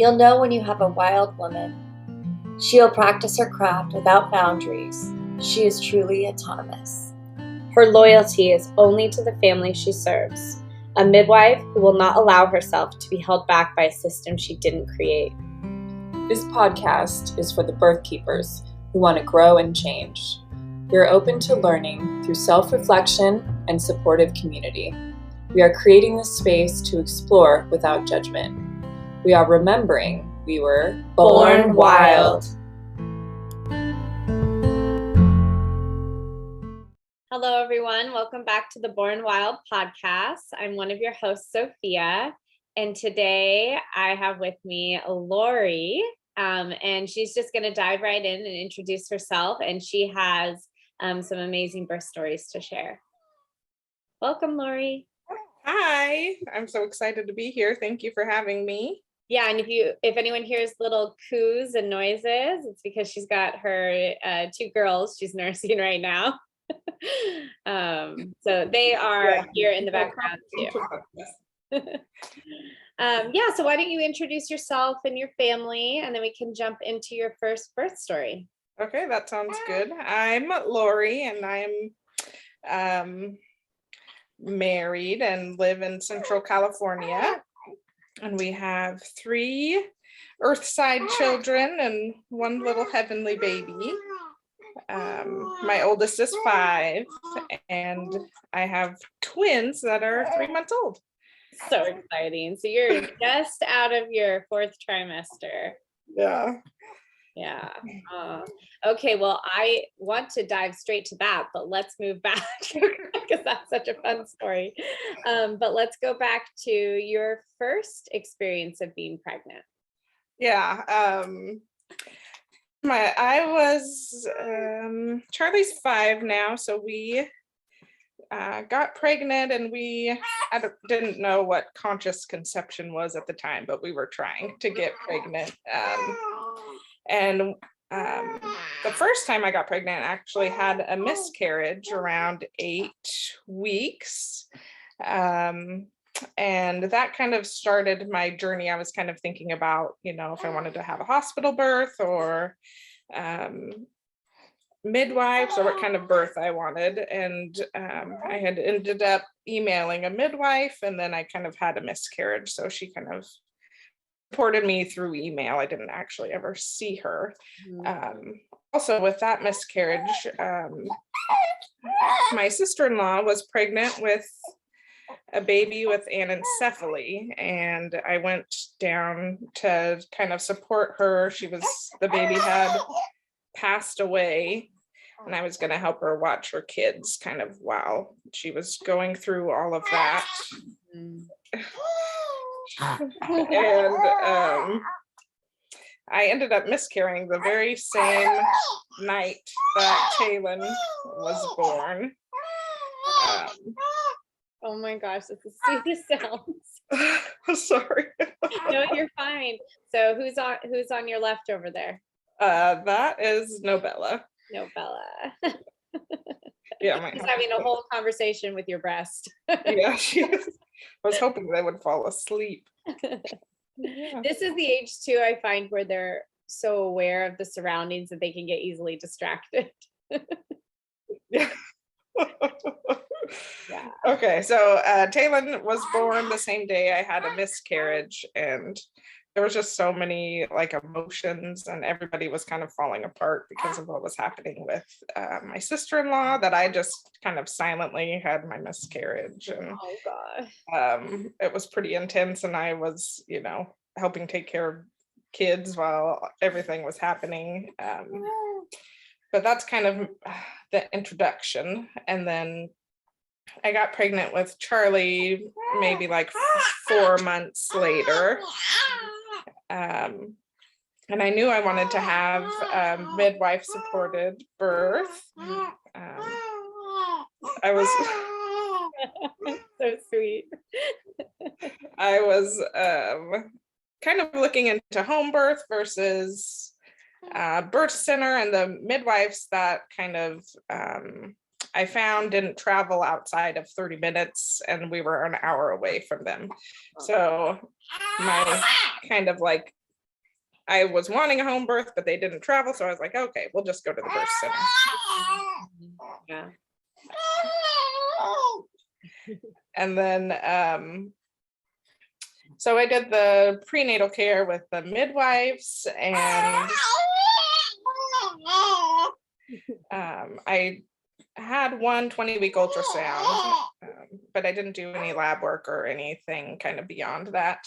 You'll know when you have a wild woman. She'll practice her craft without boundaries. She is truly autonomous. Her loyalty is only to the family she serves, a midwife who will not allow herself to be held back by a system she didn't create. This podcast is for the birth keepers who want to grow and change. We are open to learning through self-reflection and supportive community. We are creating this space to explore without judgment. We are remembering we were Born wild. Hello, everyone. Welcome back to the Born Wild podcast. I'm one of your hosts, Sophia, and today I have with me Lori, and she's just going to dive right in and introduce herself, and she has some amazing birth stories to share. Welcome, Lori. Hi, I'm so excited to be here. Thank you for having me. Yeah, and if anyone hears little coos and noises, it's because she's got her two girls she's nursing right now. So they are here in the background too. So why don't you introduce yourself and your family, and then we can jump into your first birth story. Okay, that sounds good. I'm Lori, and I'm married and live in Central California. And we have 3 earthside children and 1 little heavenly baby. My oldest is 5, and I have twins that are 3 months old. So exciting. So you're just out of your 4th trimester. Yeah. Okay, well, I want to dive straight to that, but let's move back because that's such a fun story. But let's go back to your first experience of being pregnant. Yeah. I was Charlie's 5 now, so we got pregnant, and I didn't know what conscious conception was at the time, but we were trying to get pregnant. And the first time I got pregnant, I actually had a miscarriage around 8 weeks. And that kind of started my journey. I was kind of thinking about, if I wanted to have a hospital birth or midwives, or what kind of birth I wanted. And I had ended up emailing a midwife, and then I kind of had a miscarriage. So she kind of supported me through email. I didn't actually ever see her. Also, with that miscarriage, my sister-in-law was pregnant with a baby with anencephaly, and I went down to kind of support her. The baby had passed away, and I was going to help her watch her kids kind of while she was going through all of that. And I ended up miscarrying the very same night that Taylor was born. Oh my gosh, that's the sweetest sounds. I'm sorry. No, you're fine. So who's on your left over there? That is Nobella. Yeah, she's having a whole conversation with your breast. Yeah, she is. I was hoping they would fall asleep. Yeah. This is the age too, I find, where they're so aware of the surroundings that they can get easily distracted. Yeah. Yeah. Okay, so Taylor was born the same day I had a miscarriage, and there was just so many emotions, and everybody was kind of falling apart because of what was happening with my sister-in-law, that I just kind of silently had my miscarriage. And oh God. It was pretty intense, and I was helping take care of kids while everything was happening. But that's kind of the introduction. And then I got pregnant with Charlie maybe 4 months later. And I knew I wanted to have a midwife supported birth. I was so sweet. I was kind of looking into home birth versus birth center, and the midwives that kind of I found didn't travel outside of 30 minutes, and we were an hour away from them. So my kind of I was wanting a home birth, but they didn't travel. So I was like, okay, we'll just go to the birth center. Yeah. And then, so I did the prenatal care with the midwives, and I had one 20-week ultrasound, but I didn't do any lab work or anything kind of beyond that.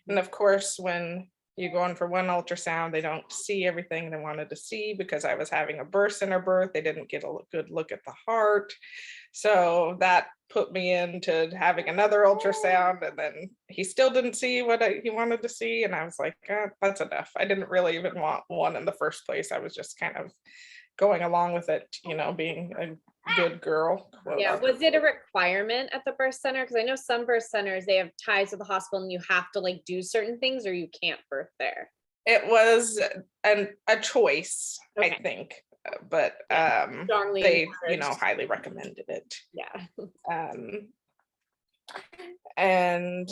And of course, when you go in for one ultrasound, they don't see everything they wanted to see because I was having a birth center birth. They didn't get a good look at the heart. So that put me into having another ultrasound, and then he still didn't see what he wanted to see. And I was like, that's enough. I didn't really even want one in the first place. I was just kind of going along with it, being a good girl. Yeah. Was it a requirement at the birth center? Because I know some birth centers, they have ties with the hospital and you have to like do certain things or you can't birth there. It was a choice, Okay. I think, but Strongly they, encouraged. highly recommended it. Yeah. And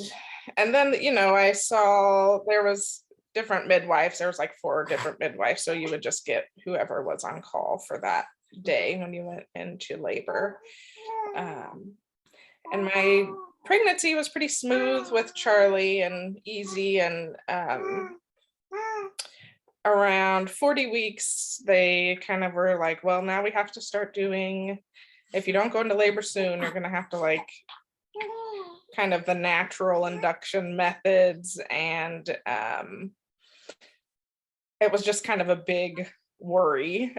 then, I saw there was different midwives. There was like 4 different midwives. So you would just get whoever was on call for that day when you went into labor. And my pregnancy was pretty smooth with Charlie and easy. And around 40 weeks, they kind of were like, well, now we have to start doing, if you don't go into labor soon, you're going to have to like kind of the natural induction methods. And it was just kind of a big worry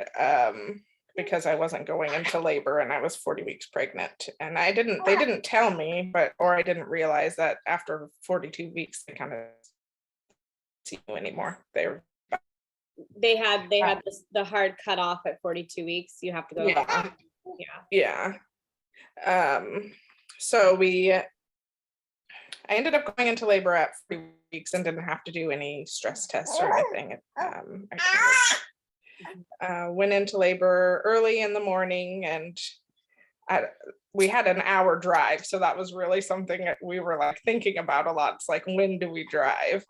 because I wasn't going into labor and I was 40 weeks pregnant. And they didn't tell me, or I didn't realize that after 42 weeks, they kind of see you anymore. They had the hard cutoff at 42 weeks. You have to go. Yeah. So I ended up going into labor at 40 weeks and didn't have to do any stress tests or anything. I went into labor early in the morning, and we had an hour drive. So that was really something that we were like thinking about a lot. It's like, when do we drive?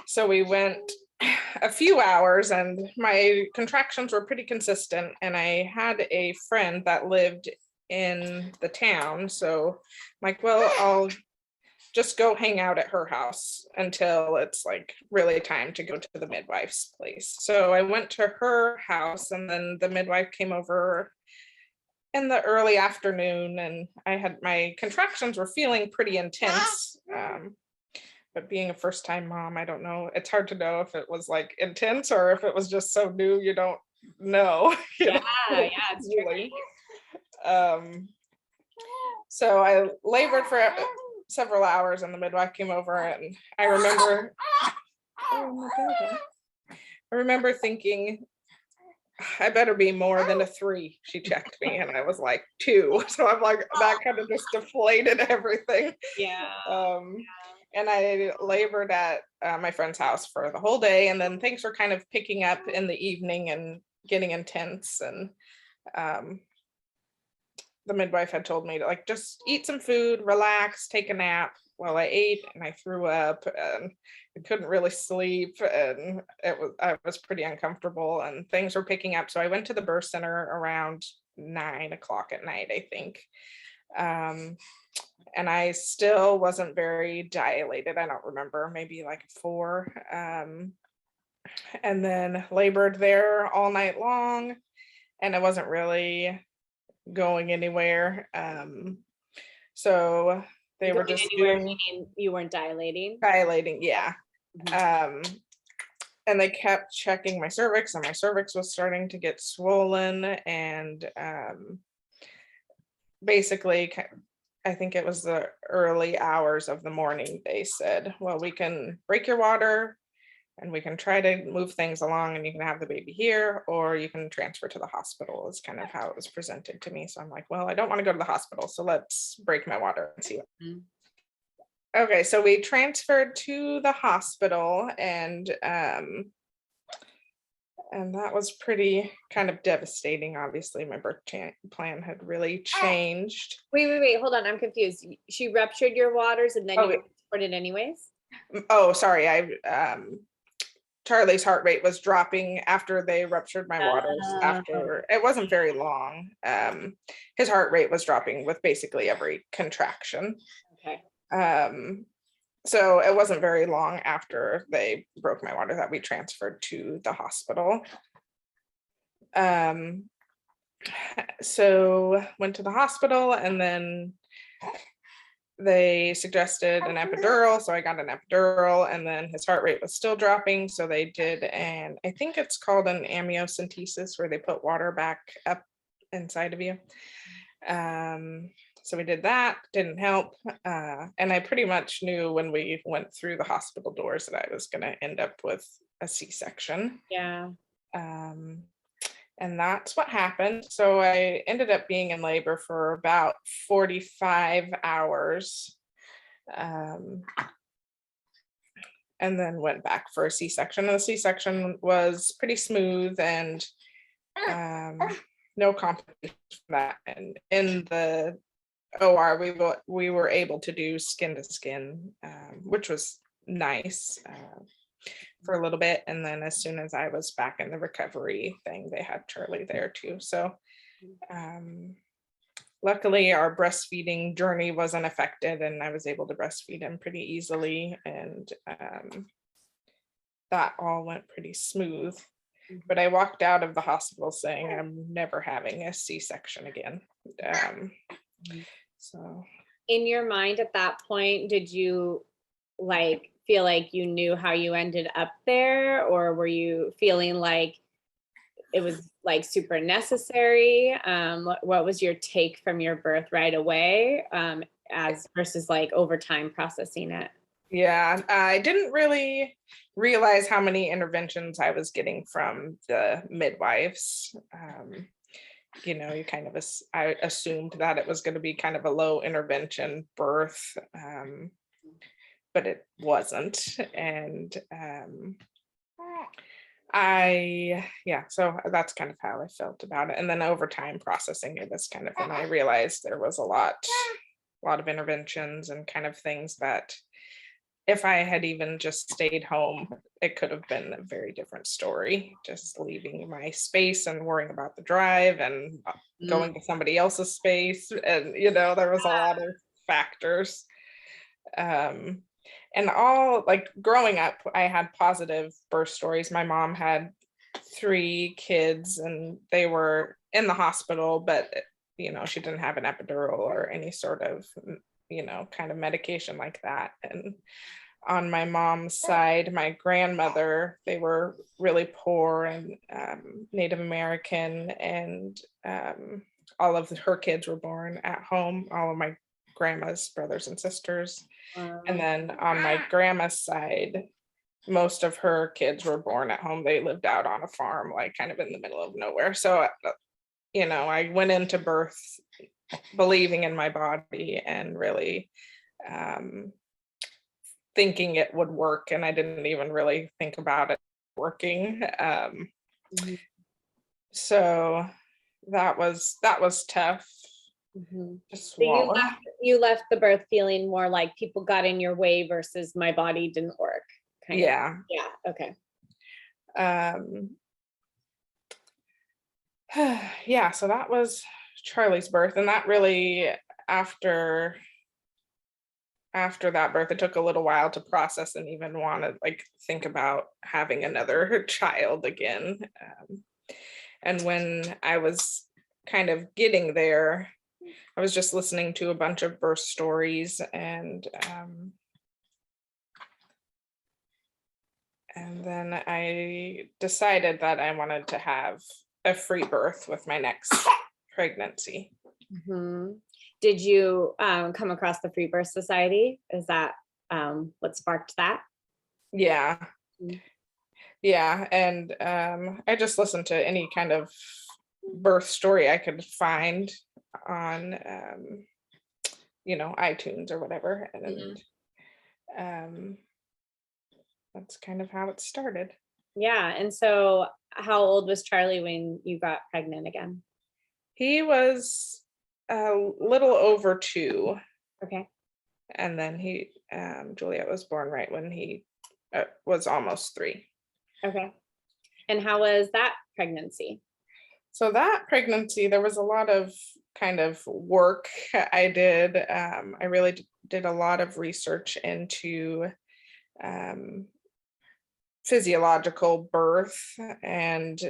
So we went a few hours, and my contractions were pretty consistent. And I had a friend that lived in the town. So I'm like, well, I'll just go hang out at her house until it's like really time to go to the midwife's place. So I went to her house, and then the midwife came over in the early afternoon, and my contractions were feeling pretty intense. But being a first-time mom, I don't know. It's hard to know if it was like intense or if it was just so new, you don't know. Yeah, it's tricky. So I labored for several hours, and the midwife came over, and I remember thinking, I better be more than a 3. She checked me, and I was like 2. So I'm like, that kind of just deflated everything. Yeah. And I labored at my friend's house for the whole day, and then things were kind of picking up in the evening and getting intense. And the midwife had told me to like just eat some food, relax, take a nap. Well, I ate and I threw up and I couldn't really sleep, and I was pretty uncomfortable, and things were picking up. So I went to the birth center around 9 o'clock at night, I think. And I still wasn't very dilated. I don't remember, maybe like 4. And then labored there all night long, and I wasn't really going anywhere. So they were just doing, you weren't dilating. Yeah. And they kept checking my cervix, and my cervix was starting to get swollen. And basically, I think it was the early hours of the morning, they said, well, we can break your water and we can try to move things along, and you can have the baby here, or you can transfer to the hospital, is kind of how it was presented to me. So I'm like, well, I don't want to go to the hospital, so let's break my water and see what. Okay, so we transferred to the hospital, and that was pretty kind of devastating. Obviously, my birth plan had really changed. Wait, hold on, I'm confused. She ruptured your waters, and then you transported anyways? Oh, sorry. Charlie's heart rate was dropping after they ruptured my waters. After it wasn't very long. His heart rate was dropping with basically every contraction. Okay. So it wasn't very long after they broke my water that we transferred to the hospital. So went to the hospital, and then they suggested an epidural. So I got an epidural, and then his heart rate was still dropping. So they did, and I think it's called an amniocentesis, where they put water back up inside of you. So we did that, didn't help. And I pretty much knew when we went through the hospital doors that I was going to end up with a C-section. Yeah. And that's what happened. So I ended up being in labor for about 45 hours. And then went back for a C-section. And the C-section was pretty smooth, and no complications from that. And in the OR, we were able to do skin to skin, which was nice for a little bit. And then as soon as I was back in the recovery thing, they had Charlie there too. So luckily our breastfeeding journey wasn't affected, and I was able to breastfeed him pretty easily, and that all went pretty smooth. But I walked out of the hospital saying I'm never having a C-section again. So in your mind at that point, did you feel like you knew how you ended up there, or were you feeling like it was super necessary? What was your take from your birth right away, as versus over time processing it? Yeah, I didn't really realize how many interventions I was getting from the midwives. You kind of, I assumed that it was going to be kind of a low intervention birth, but it wasn't. And so that's kind of how I felt about it. And then over time processing it is kind of when I realized there was a lot of interventions and kind of things that if I had even just stayed home, it could have been a very different story, just leaving my space and worrying about the drive and going to somebody else's space. And, there was a lot of factors. And all growing up, I had positive birth stories. My mom had 3 kids, and they were in the hospital, but, she didn't have an epidural or any sort of kind of medication like that. And on my mom's side, my grandmother, they were really poor and Native American, and all of her kids were born at home, all of my grandma's brothers and sisters. And then on my grandma's side, most of her kids were born at home. They lived out on a farm, kind of in the middle of nowhere. So, I went into birth believing in my body and really thinking it would work, and I didn't even really think about it working. So that was tough. So you left the birth feeling more like people got in your way versus my body didn't work. Yeah. Okay. Yeah, so that was Charlie's birth, and that really after that birth, it took a little while to process and even want to think about having another child again. And when I was kind of getting there, I was just listening to a bunch of birth stories, and then I decided that I wanted to have a free birth with my next pregnancy. Did you come across the Free Birth Society? Is that what sparked that? Yeah. Yeah. And I just listened to any kind of birth story I could find on, iTunes or whatever. And that's kind of how it started. Yeah. And so how old was Charlie when you got pregnant again? He was a little over 2. Okay. And then Juliet was born right when he was almost 3. Okay. And how was that pregnancy? So that pregnancy, there was a lot of kind of work I did. I really did a lot of research into physiological birth and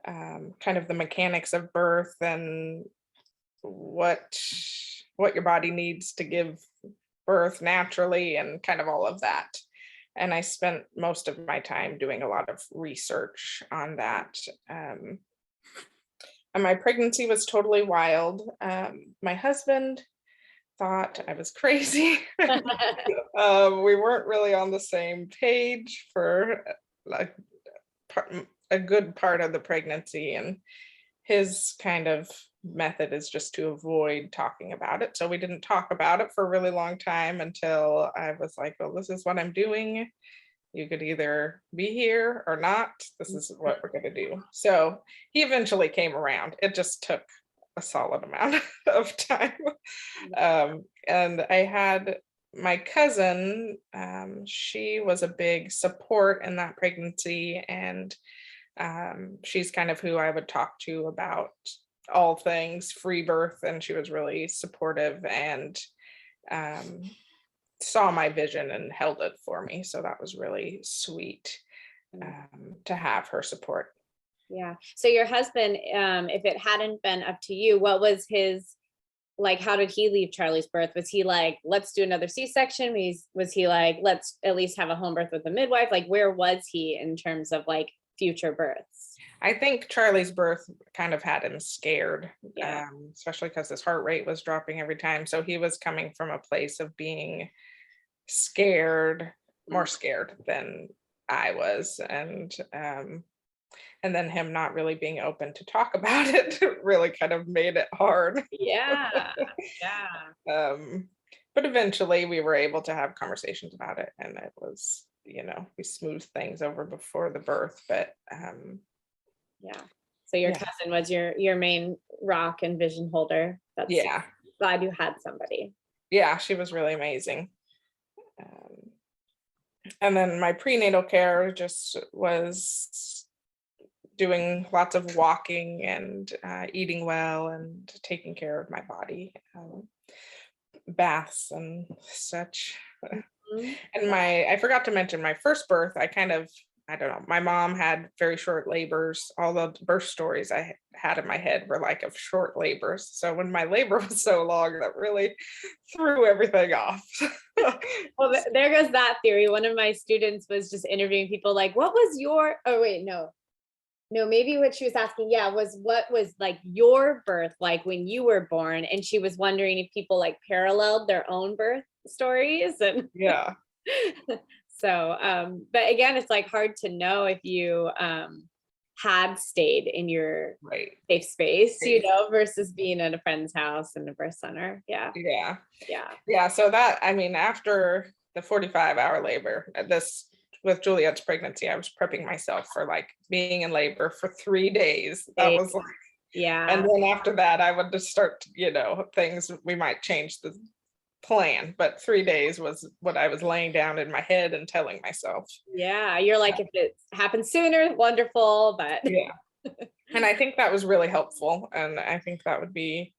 kind of the mechanics of birth and what your body needs to give birth naturally and kind of all of that. And I spent most of my time doing a lot of research on that. And my pregnancy was totally wild. My husband thought I was crazy. We weren't really on the same page for like a good part of the pregnancy, and his kind of method is just to avoid talking about it. So we didn't talk about it for a really long time until I was like, well, this is what I'm doing. You could either be here or not. This is what we're going to do. So he eventually came around. It just took a solid amount of time. And I had my cousin, she was a big support in that pregnancy. And she's kind of who I would talk to about all things free birth. And she was really supportive and saw my vision and held it for me. So that was really sweet to have her support. Yeah. So your husband, if it hadn't been up to you, what was his, like, how did he leave Charlie's birth? Was he like, let's do another C-section? Was he like, let's at least have a home birth with a midwife? Like, where was he in terms of like future births? I think Charlie's birth kind of had him scared, Yeah. especially because his heart rate was dropping every time. So he was coming from a place of being scared, more scared than I was. And then him not really being open to talk about it really kind of made it hard. Yeah. Yeah. But eventually we were able to have conversations about it, and it was, we smoothed things over before the birth. But yeah. So your cousin was your main rock and vision holder. That's glad you had somebody. Yeah, she was really amazing. And then my prenatal care just was doing lots of walking and eating well and taking care of my body, baths and such. And I forgot to mention my first birth, I don't know, my mom had very short labors. All the birth stories I had in my head were like of short labors. So when my labor was so long, that really threw everything off. Well, there goes that theory. One of my students was just interviewing people like, what was your, oh wait, no, maybe what she was asking, was what was like your birth like when you were born? And she was wondering if people like paralleled their own birth stories. And yeah. So, but again, it's like hard to know if you had stayed in your safe space, versus being at a friend's house in a birth center. Yeah. So that, after the 45-hour labor, with Juliet's pregnancy, I was prepping myself for like being in labor for 3 days. That was like, and then after that, I would just start, things, we might change the plan, but 3 days was what I was laying down in my head and telling myself. Yeah, you're like, if it happens sooner, wonderful, but and I think that was really helpful, and I think that would be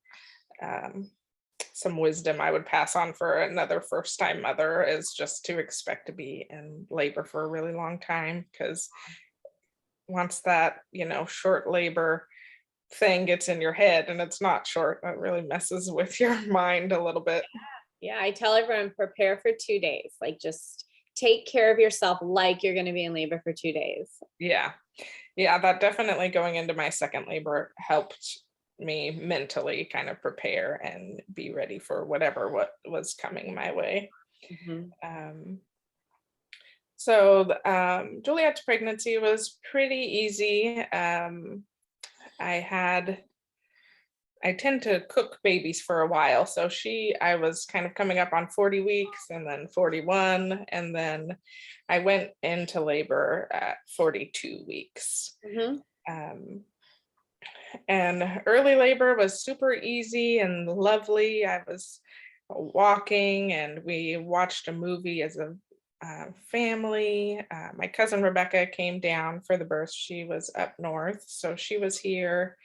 some wisdom I would pass on for another first-time mother, is just to expect to be in labor for a really long time, because once that short labor thing gets in your head, and it's not short, that really messes with your mind a little bit. Yeah, I tell everyone, prepare for 2 days. Like, just take care of yourself like you're going to be in labor for 2 days. Yeah, that definitely, going into my second labor, helped me mentally kind of prepare and be ready for what was coming my way. So Juliet's pregnancy was pretty easy. I tend to cook babies for a while. So I was kind of coming up on 40 weeks, and then 41. And then I went into labor at 42 weeks. And early labor was super easy and lovely. I was walking, and we watched a movie as a family. My cousin Rebecca came down for the birth. She was up north, so she was here.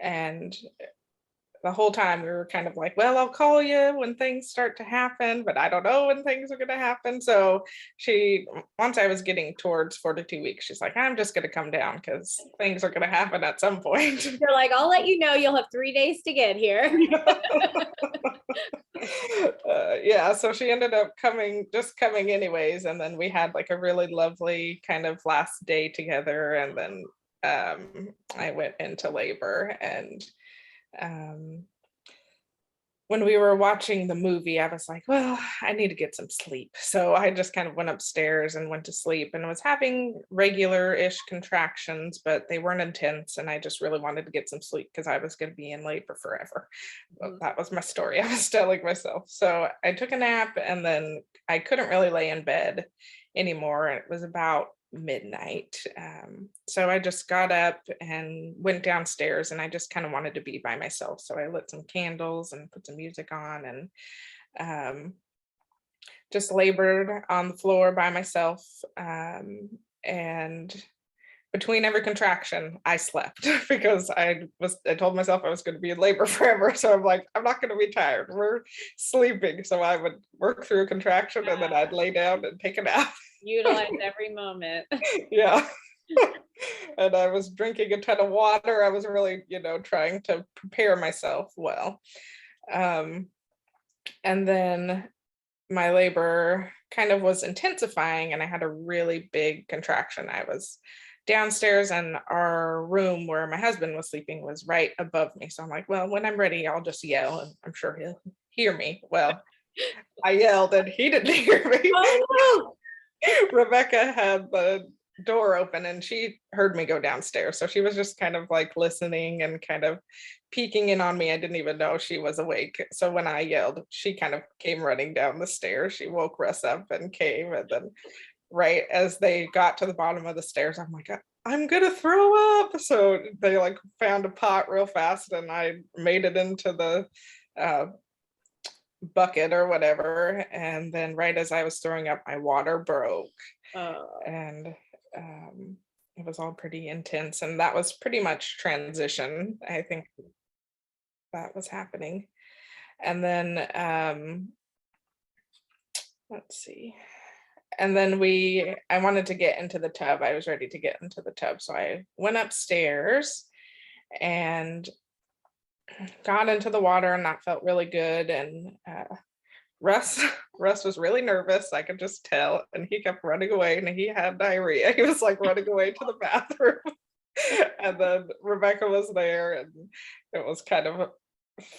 And the whole time we were kind of like, well, I'll call you when things start to happen, but I don't know when things are going to happen. So once I was getting towards 42 weeks, she's like, I'm just going to come down because things are going to happen at some point. You're like, I'll let you know, you'll have 3 days to get here. Yeah, so she ended up coming anyways. And then we had like a really lovely kind of last day together. And then I went into labor. And when we were watching the movie, I was like, well, I need to get some sleep. So I just kind of went upstairs and went to sleep, and was having regular-ish contractions, but they weren't intense. And I just really wanted to get some sleep because I was going to be in labor forever. Well, that was my story I was telling myself. So I took a nap, and then I couldn't really lay in bed anymore. It was about midnight. So I just got up and went downstairs, and I just kind of wanted to be by myself. So I lit some candles and put some music on, and just labored on the floor by myself. And between every contraction, I slept because I told myself I was going to be in labor forever. So I'm like, I'm not going to be tired. We're sleeping. So I would work through a contraction, and then I'd lay down and take a nap. Utilize every moment. Yeah. And I was drinking a ton of water. I was really, trying to prepare myself well. And then my labor kind of was intensifying, and I had a really big contraction. I was downstairs, and our room where my husband was sleeping was right above me. So I'm like, well, when I'm ready, I'll just yell, and I'm sure he'll hear me. Well, I yelled and he didn't hear me. Oh, no. Rebecca had the door open, and she heard me go downstairs. So she was just kind of like listening and kind of peeking in on me. I didn't even know she was awake. So when I yelled, she kind of came running down the stairs. She woke Russ up and came. And then right as they got to the bottom of the stairs, I'm like, I'm gonna throw up. So they like found a pot real fast, and I made it into the bucket or whatever. And then right as I was throwing up, my water broke. And it was all pretty intense. And that was pretty much transition. I think that was happening. And then let's see. And then I wanted to get into the tub. I was ready to get into the tub. So I went upstairs and got into the water, and that felt really good. And Russ was really nervous. I could just tell. And he kept running away, and he had diarrhea. He was like running away to the bathroom. And then Rebecca was there, and it was kind of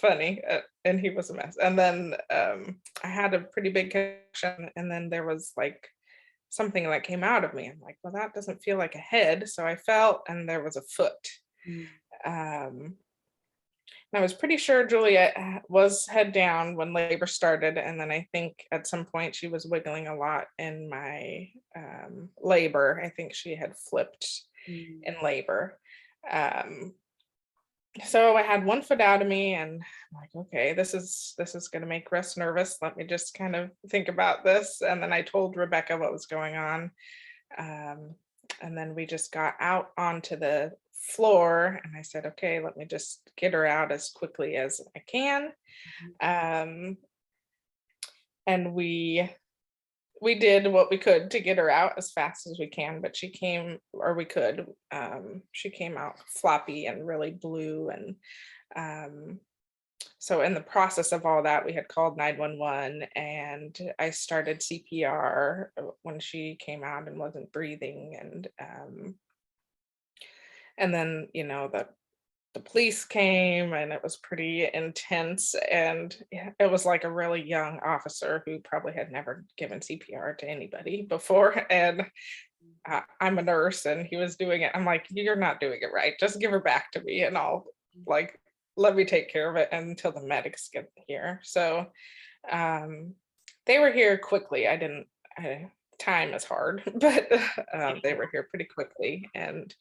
funny. And he was a mess. And then I had a pretty big contraction, and then there was like something that came out of me. I'm like, well, that doesn't feel like a head. So I felt, and there was a foot. And I was pretty sure Juliet was head down when labor started. And then I think at some point she was wiggling a lot in my labor. I think she had flipped in labor. So I had one foot out of me, and I'm like, okay, this is going to make Russ nervous. Let me just kind of think about this. And then I told Rebecca what was going on. And then we just got out onto the floor, and I said, okay, let me just get her out as quickly as I can. And we did what we could to get her out as fast as we can, but she came out floppy and really blue. And so in the process of all that, we had called 911, and I started CPR when she came out and wasn't breathing. And then, the police came, and it was pretty intense. And it was like a really young officer who probably had never given CPR to anybody before. And I'm a nurse, and he was doing it. I'm like, you're not doing it right. Just give her back to me, and I'll let me take care of it until the medics get here. So they were here quickly. Time is hard, but they were here pretty quickly. And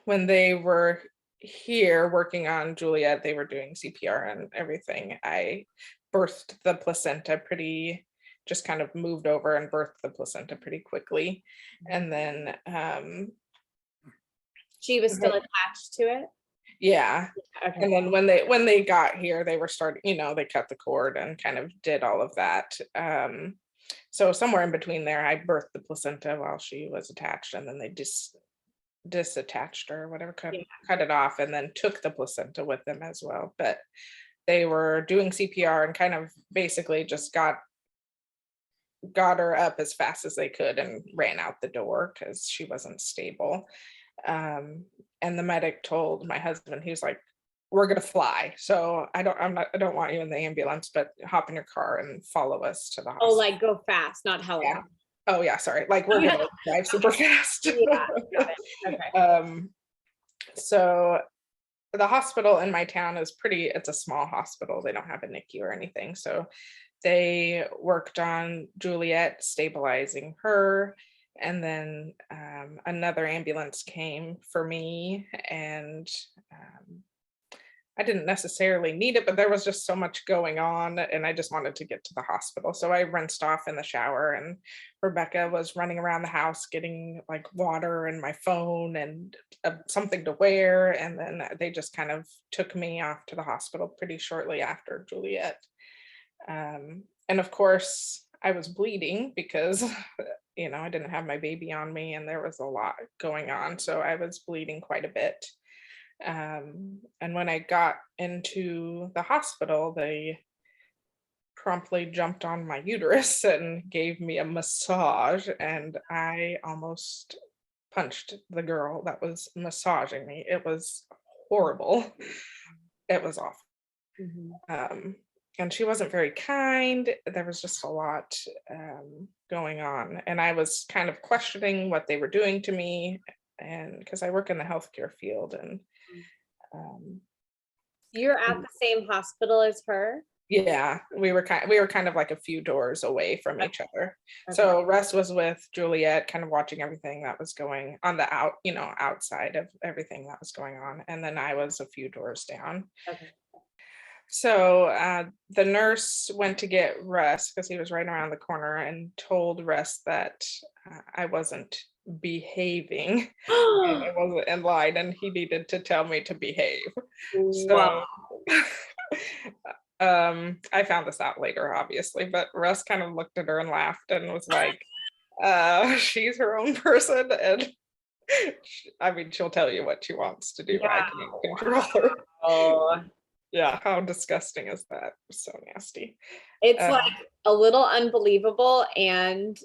when they were here working on Juliet, they were doing CPR and everything. I birthed the placenta just kind of moved over and birthed the placenta pretty quickly. And then, She was still attached to it? yeah. Okay. And then when they got here, they were starting, they cut the cord and kind of did all of that. So somewhere in between there, I birthed the placenta while she was attached, and then they disattached her or whatever, cut it off, and then took the placenta with them as well. But they were doing CPR and kind of basically just got her up as fast as they could and ran out the door because she wasn't stable. And the medic told my husband, he was like, "We're gonna fly, so I don't want you in the ambulance, but hop in your car and follow us to the hospital." Oh, like go fast, not helicopter. Yeah. Oh yeah, sorry. Like we're gonna drive super fast. Yeah, got it. Okay. So the hospital in my town it's a small hospital. They don't have a NICU or anything. So they worked on Juliet, stabilizing her, and then another ambulance came for me, and I didn't necessarily need it, but there was just so much going on and I just wanted to get to the hospital. So I rinsed off in the shower, and Rebecca was running around the house getting like water and my phone and something to wear. And then they just kind of took me off to the hospital pretty shortly after Juliet. And of course, I was bleeding because, I didn't have my baby on me and there was a lot going on. So I was bleeding quite a bit. And when I got into the hospital, they promptly jumped on my uterus and gave me a massage, and I almost punched the girl that was massaging me. It was horrible. It was awful. And she wasn't very kind. There was just a lot going on, and I was kind of questioning what they were doing to me, and because I work in the healthcare field. And You're at the same hospital as her? yeah, we were kind of like a few doors away from each other. Okay. So Russ was with Juliet, kind of watching everything that was going on outside of everything that was going on, and then I was a few doors down. Okay. So the nurse went to get Russ because he was right around the corner, and told Russ that I wasn't behaving and I wasn't in line, and he needed to tell me to behave. Wow. So I found this out later, obviously, but Russ kind of looked at her and laughed and was like, she's her own person, and she'll tell you what she wants to do. I can't control her. Oh. Yeah, how disgusting is that? So nasty. It's like a little unbelievable, and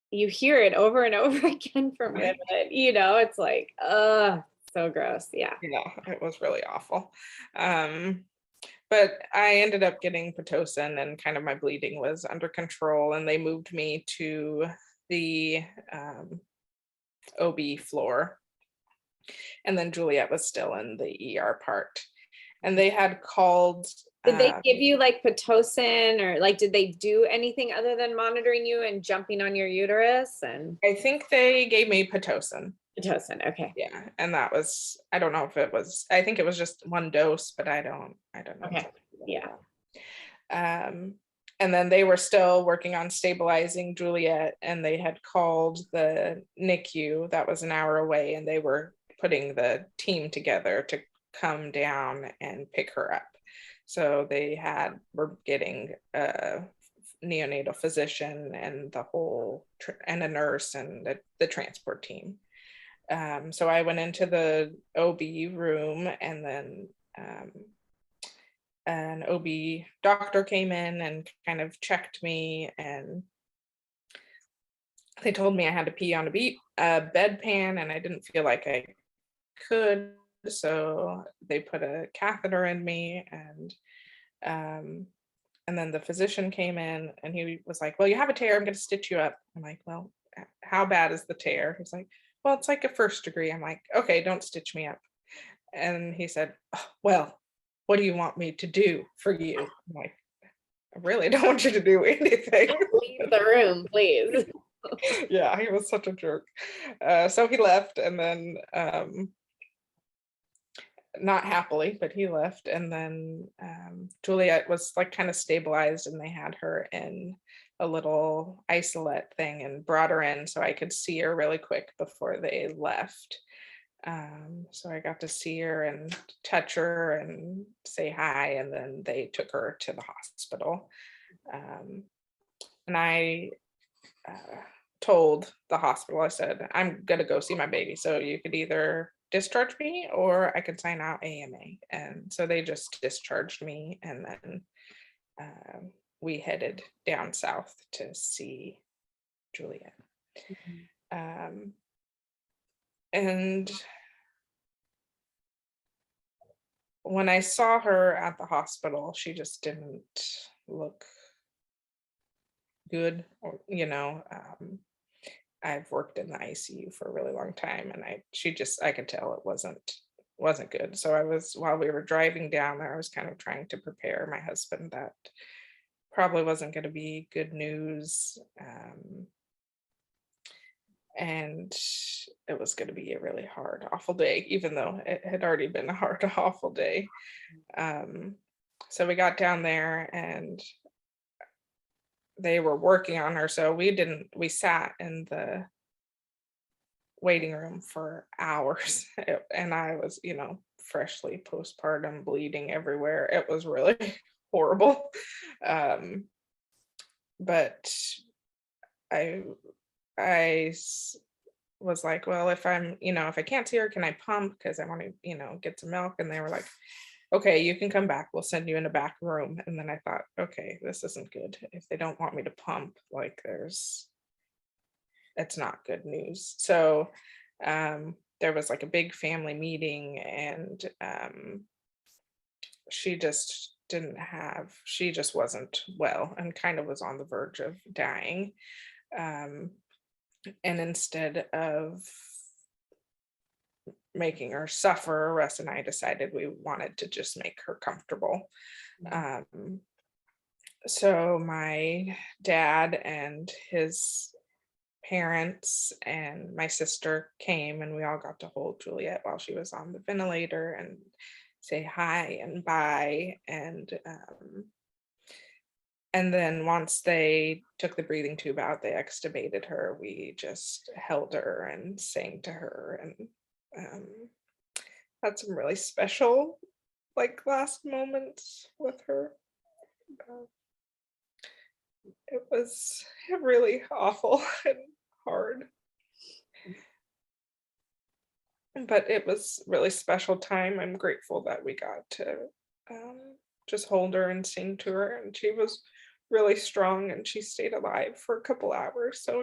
you hear it over and over again from women. It's like, so gross. Yeah, it was really awful. But I ended up getting Pitocin, and kind of my bleeding was under control, and they moved me to the OB floor, and then Juliet was still in the ER part. And they had called. Did they give you like Pitocin, or like, did they do anything other than monitoring you and jumping on your uterus? And I think they gave me Pitocin. Pitocin, okay. Yeah, and that was, I don't know if it was, I think it was just one dose, but I don't know. Okay. Yeah. And then they were still working on stabilizing Juliet, and they had called the NICU that was an hour away, and they were putting the team together to come down and pick her up. So they were getting a neonatal physician and the whole and a nurse and the transport team. So I went into the OB room, and then an OB doctor came in and kind of checked me, and they told me I had to pee on a bedpan, and I didn't feel like I could. So they put a catheter in me, and then the physician came in, and he was like, "Well, you have a tear. I'm going to stitch you up." I'm like, "Well, how bad is the tear?" He's like, "Well, it's like a first degree." I'm like, "Okay, don't stitch me up." And he said, "Oh, well, what do you want me to do for you?" I'm like, "I really don't want you to do anything." Leave the room, please. Yeah, he was such a jerk. So he left, and then not happily, but he left. And then Juliet was like kind of stabilized, and they had her in a little isolate thing and brought her in so I could see her really quick before they left. So I got to see her and touch her and say hi, and then they took her to the hospital. And I told the hospital, I said, I'm gonna go see my baby, so you could either discharge me or I could sign out AMA. And so they just discharged me, and then we headed down south to see Juliet. And when I saw her at the hospital, she just didn't look good, or I've worked in the ICU for a really long time, and I could tell it wasn't good. So while we were driving down there, I was kind of trying to prepare my husband that probably wasn't going to be good news. And it was going to be a really hard, awful day, even though it had already been a hard, awful day. So we got down there and they were working on her. So we sat in the waiting room for hours. And I was, freshly postpartum, bleeding everywhere. It was really horrible. But I was like, well, if I can't see her, can I pump? Because I want to, get some milk. And they were like, okay, you can come back. We'll send you in a back room. And then I thought, okay, this isn't good. If they don't want me to pump, like it's not good news. So there was like a big family meeting, and she just wasn't well and kind of was on the verge of dying. And instead of making her suffer, Russ and I decided we wanted to just make her comfortable. So my dad and his parents and my sister came, and we all got to hold Juliet while she was on the ventilator and say hi and bye. And then once they took the breathing tube out, they extubated her. We just held her and sang to her, and had some really special, like, last moments with her. It was really awful and hard, but it was really special time. I'm grateful that we got to just hold her and sing to her, and she was really strong, and she stayed alive for a couple hours. So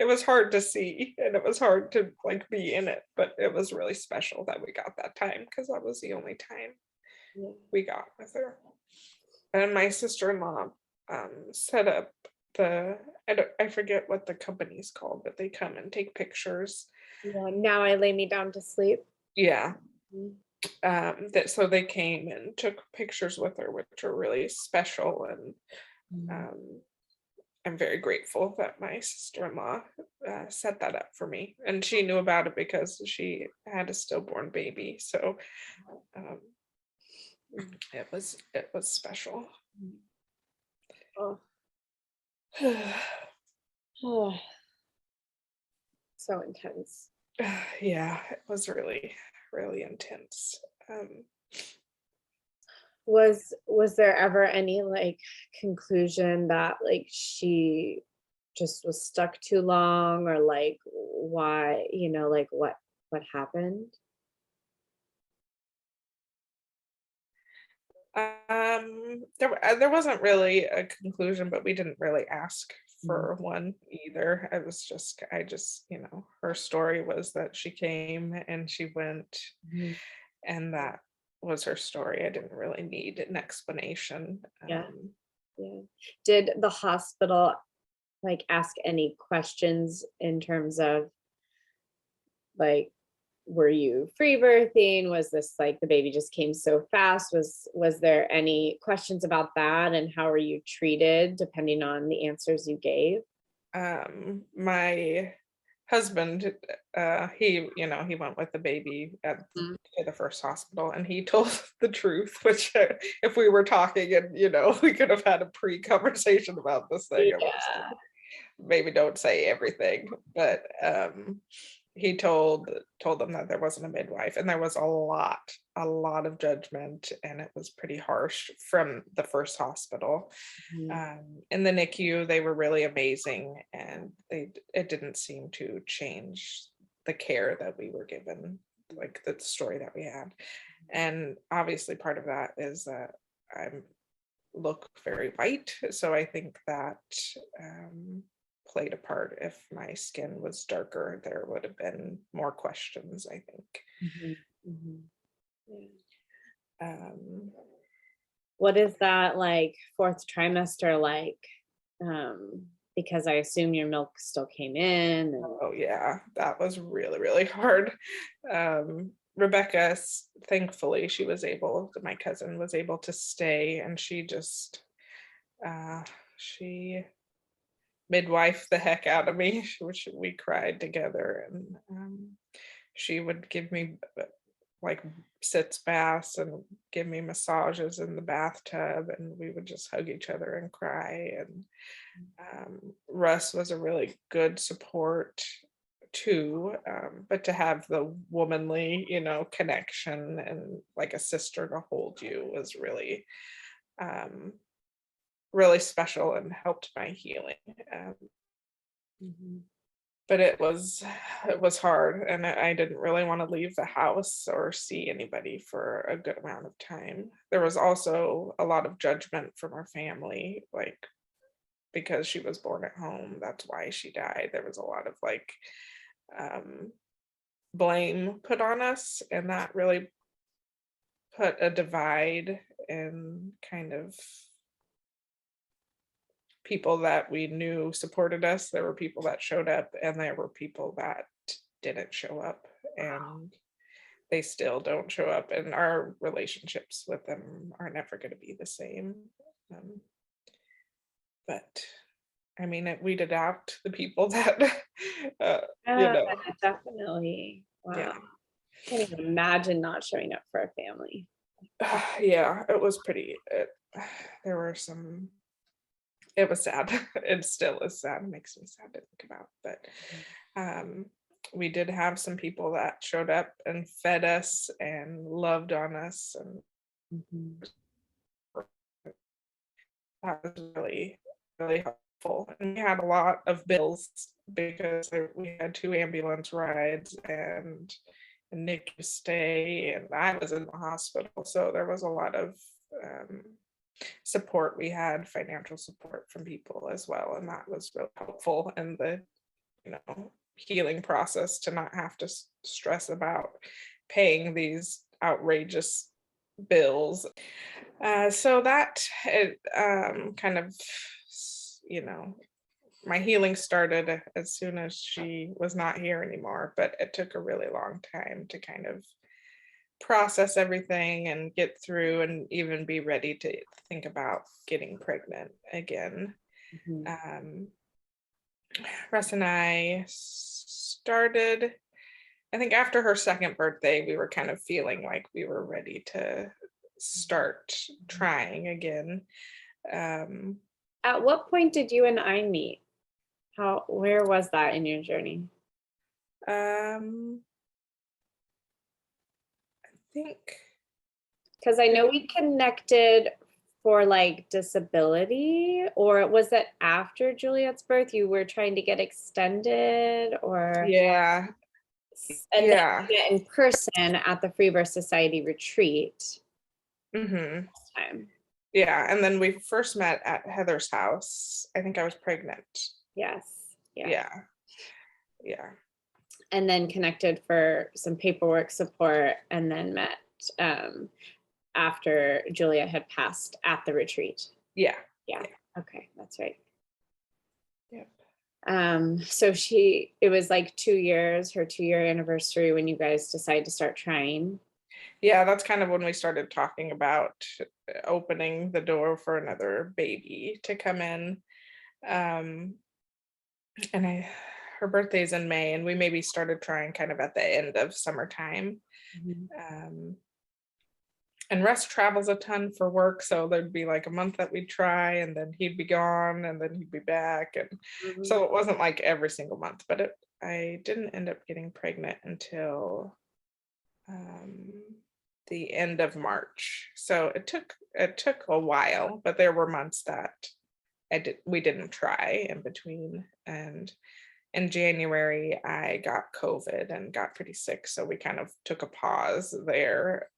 it was hard to see, and it was hard to like be in it, but it was really special that we got that time, because that was the only time we got with her. And my sister-in-law set up I forget what the company's called, but they come and take pictures. Yeah, Now I Lay Me Down to Sleep. Yeah. So they came and took pictures with her, which are really special, and I'm very grateful that my sister-in-law set that up for me, and she knew about it because she had a stillborn baby. So it was special. Oh. Oh. So intense. Yeah, it was really, really intense. Was there ever any like conclusion that like she just was stuck too long, or like why, like what happened? There wasn't really a conclusion, but we didn't really ask for one either. I just, her story was that she came and she went, and that was her story. I didn't really need an explanation. Yeah. Did the hospital like ask any questions in terms of like, were you free birthing? Was this like the baby just came so fast? Was there any questions about that, and how were you treated depending on the answers you gave? My husband, he went with the baby at the first hospital, and he told the truth, which if we were talking and we could have had a pre-conversation about this thing, I would have said, Yeah. maybe don't say everything, but he told them that there wasn't a midwife, and there was a lot of judgment, and it was pretty harsh from the first hospital. In the NICU, they were really amazing, and it didn't seem to change the care that we were given, like the story that we had. And obviously part of that is that I look very white, so I think that played a part. If my skin was darker, there would have been more questions, I think. What is that like fourth trimester like? Because I assume your milk still came in. Oh yeah, that was really, really hard. Rebecca, thankfully, my cousin was able to stay, and she just, she midwife the heck out of me, which we cried together, and she would give me like sitz baths and give me massages in the bathtub, and we would just hug each other and cry. And Russ was a really good support too, but to have the womanly connection and like a sister to hold you was really really special and helped my healing. But it was hard, and I didn't really want to leave the house or see anybody for a good amount of time. There was also a lot of judgment from our family, like because she was born at home, that's why she died. There was a lot of like blame put on us, and that really put a divide in kind of people that we knew supported us. There were people that showed up, and there were people that didn't show up, and they still don't show up, and our relationships with them are never going to be the same. But I mean, we'd adapt the people that Definitely. Wow. Yeah. I can't even imagine not showing up for a family. Yeah, it was there were some, it was sad. It still is sad. It makes me sad to think about. But we did have some people that showed up and fed us and loved on us, and that was really, really helpful. And we had a lot of bills because we had 2 ambulance rides and a NICU stay, and I was in the hospital. So there was a lot of support. We had financial support from people as well, and that was really helpful in the healing process, to not have to stress about paying these outrageous bills. So that kind of my healing started as soon as she was not here anymore, but it took a really long time to kind of process everything and get through and even be ready to think about getting pregnant again. Russ and I started, I think after her second birthday, we were kind of feeling like we were ready to start trying again. At what point did you and I meet? Where was that in your journey? I think, because I know we connected for like disability, or was it after Juliet's birth you were trying to get extended, or yeah, and then in person at the Freebirths Society retreat last time. Yeah, and then we first met at Heather's house. I think I was pregnant. Yes. Yeah. And then connected for some paperwork support, and then met after Julia had passed at the retreat. Yeah. Okay, that's right. Yep. So it was like 2 years, her 2-year anniversary, when you guys decided to start trying. Yeah, that's kind of when we started talking about opening the door for another baby to come in. And her birthday's in May, and we maybe started trying kind of at the end of summertime. And Russ travels a ton for work, so there'd be like a month that we'd try, and then he'd be gone, and then he'd be back, and so it wasn't like every single month. But I didn't end up getting pregnant until the end of March. So it took a while, but there were months that we didn't try in between. And in January, I got COVID and got pretty sick, so we kind of took a pause there.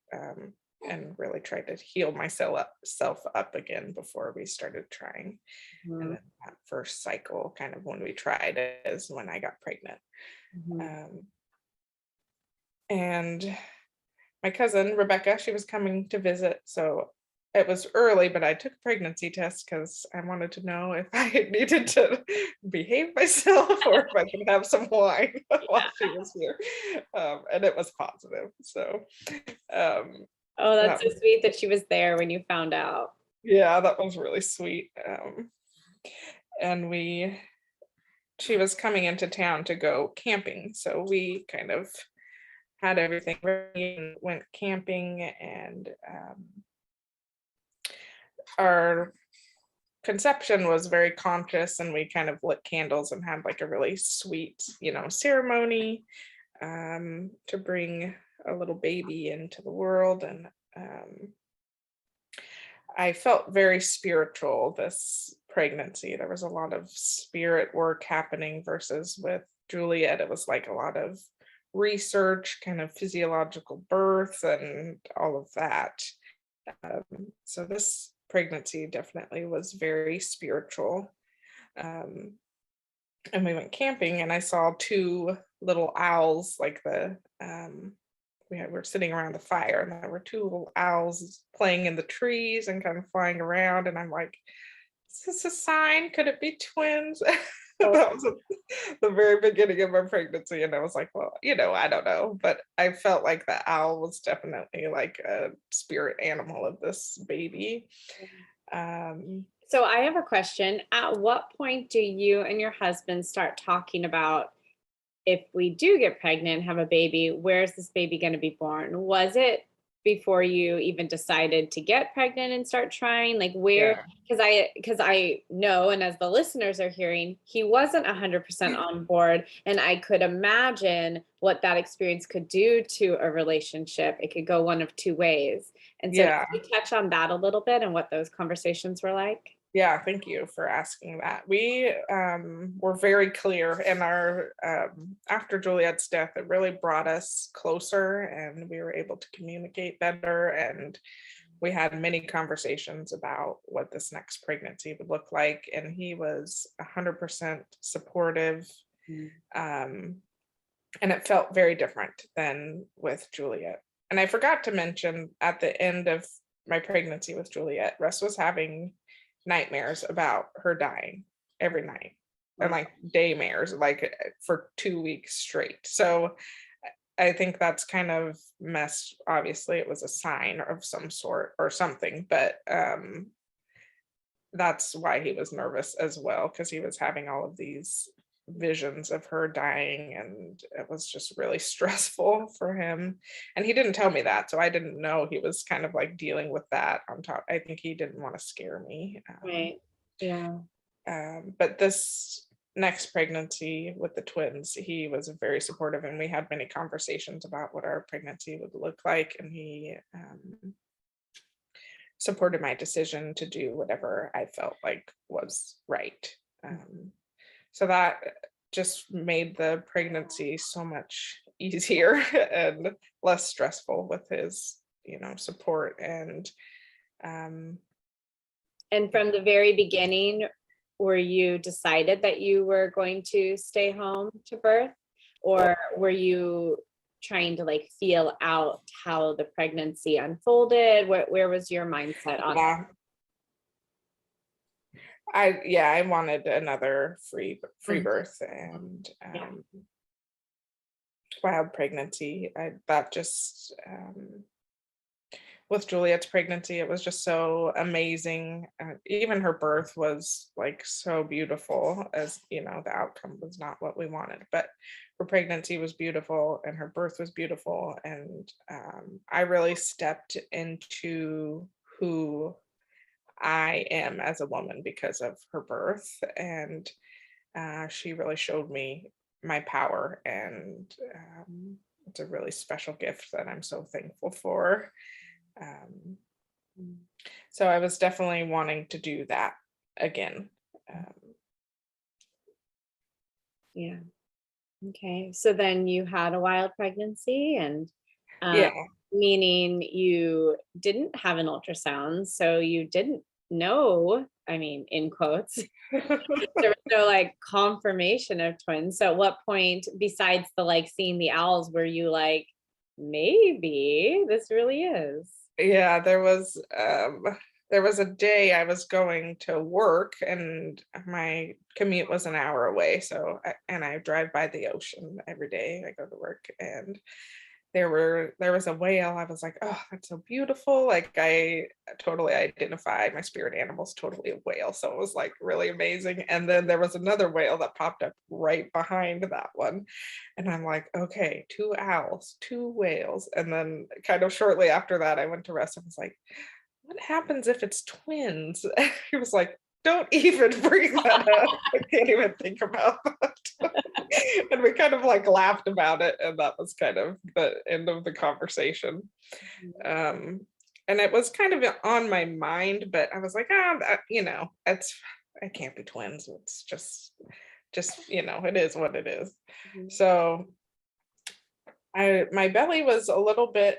And really tried to heal myself up again before we started trying. And then that first cycle, kind of when we tried, is when I got pregnant. And my cousin Rebecca, she was coming to visit, so it was early, but I took a pregnancy test because I wanted to know if I needed to behave myself or if I could have some wine while she was here. And it was positive. So oh, that's so sweet that she was there when you found out. Yeah, that was really sweet. And she was coming into town to go camping, so we kind of had everything ready and went camping, and our conception was very conscious, and we kind of lit candles and had like a really sweet, ceremony to bring a little baby into the world. And I felt very spiritual this pregnancy. There was a lot of spirit work happening versus with Juliet. It was like a lot of research, kind of physiological birth and all of that. So this pregnancy definitely was very spiritual. And we went camping, and I saw two little owls, like we were sitting around the fire, and there were two little owls playing in the trees and kind of flying around. And I'm like, is this a sign? Could it be twins? That was the very beginning of my pregnancy. And I was like, well, I don't know. But I felt like the owl was definitely like a spirit animal of this baby. So I have a question. At what point do you and your husband start talking about, if we do get pregnant, have a baby, where's this baby going to be born? Was it before you even decided to get pregnant and start trying? Like where, because I know, and as the listeners are hearing, he wasn't 100% on board. And I could imagine what that experience could do to a relationship. It could go one of two ways. And so can you touch on that a little bit and what those conversations were like? Yeah, thank you for asking that. We were very clear in our, after Juliet's death, it really brought us closer, and we were able to communicate better. And we had many conversations about what this next pregnancy would look like. And he was 100% supportive. And it felt very different than with Juliet. And I forgot to mention, at the end of my pregnancy with Juliet, Russ was having nightmares about her dying every night, and like daymares, like for 2 weeks straight. So I think that's kind of messed. Obviously it was a sign of some sort or something, but that's why he was nervous as well, because he was having all of these visions of her dying, and it was just really stressful for him. And he didn't tell me that, so I didn't know he was kind of like dealing with that on top. I think he didn't want to scare me. Right. Yeah. But this next pregnancy with the twins, he was very supportive, and we had many conversations about what our pregnancy would look like, and he supported my decision to do whatever I felt like was right. So that just made the pregnancy so much easier and less stressful with his, support. And from the very beginning, were you decided that you were going to stay home to birth, or were you trying to like feel out how the pregnancy unfolded? Where was your mindset on that? I wanted another free birth and wild pregnancy. That just with Juliet's pregnancy, it was just so amazing. Even her birth was like so beautiful, as you know, the outcome was not what we wanted, but her pregnancy was beautiful and her birth was beautiful. And I really stepped into who I am as a woman because of her birth. And she really showed me my power. And it's a really special gift that I'm so thankful for. Um, so I was definitely wanting to do that again. Yeah. Okay. So then you had a wild pregnancy, and Yeah. meaning you didn't have an ultrasound, so you didn't know, I mean, in quotes, there was no like confirmation of twins. So at what point, besides the like seeing the owls, were you like, maybe this really is? Yeah, there was a day I was going to work and my commute was an hour away. And I drive by the ocean every day. I go to work, and there was a whale. I was like, oh, that's so beautiful. Like I totally identified my spirit animal's totally a whale. So it was like really amazing. And then there was another whale that popped up right behind that one. And I'm like, okay, 2 owls, 2 whales. And then kind of shortly after that, I went to rest and was like, what happens if it's twins? He was like, don't even bring that up. I can't even think about that. And we kind of like laughed about it, and that was kind of the end of the conversation. And it was kind of on my mind, but I was like, it can't be twins. It's just it is what it is. So my belly was a little bit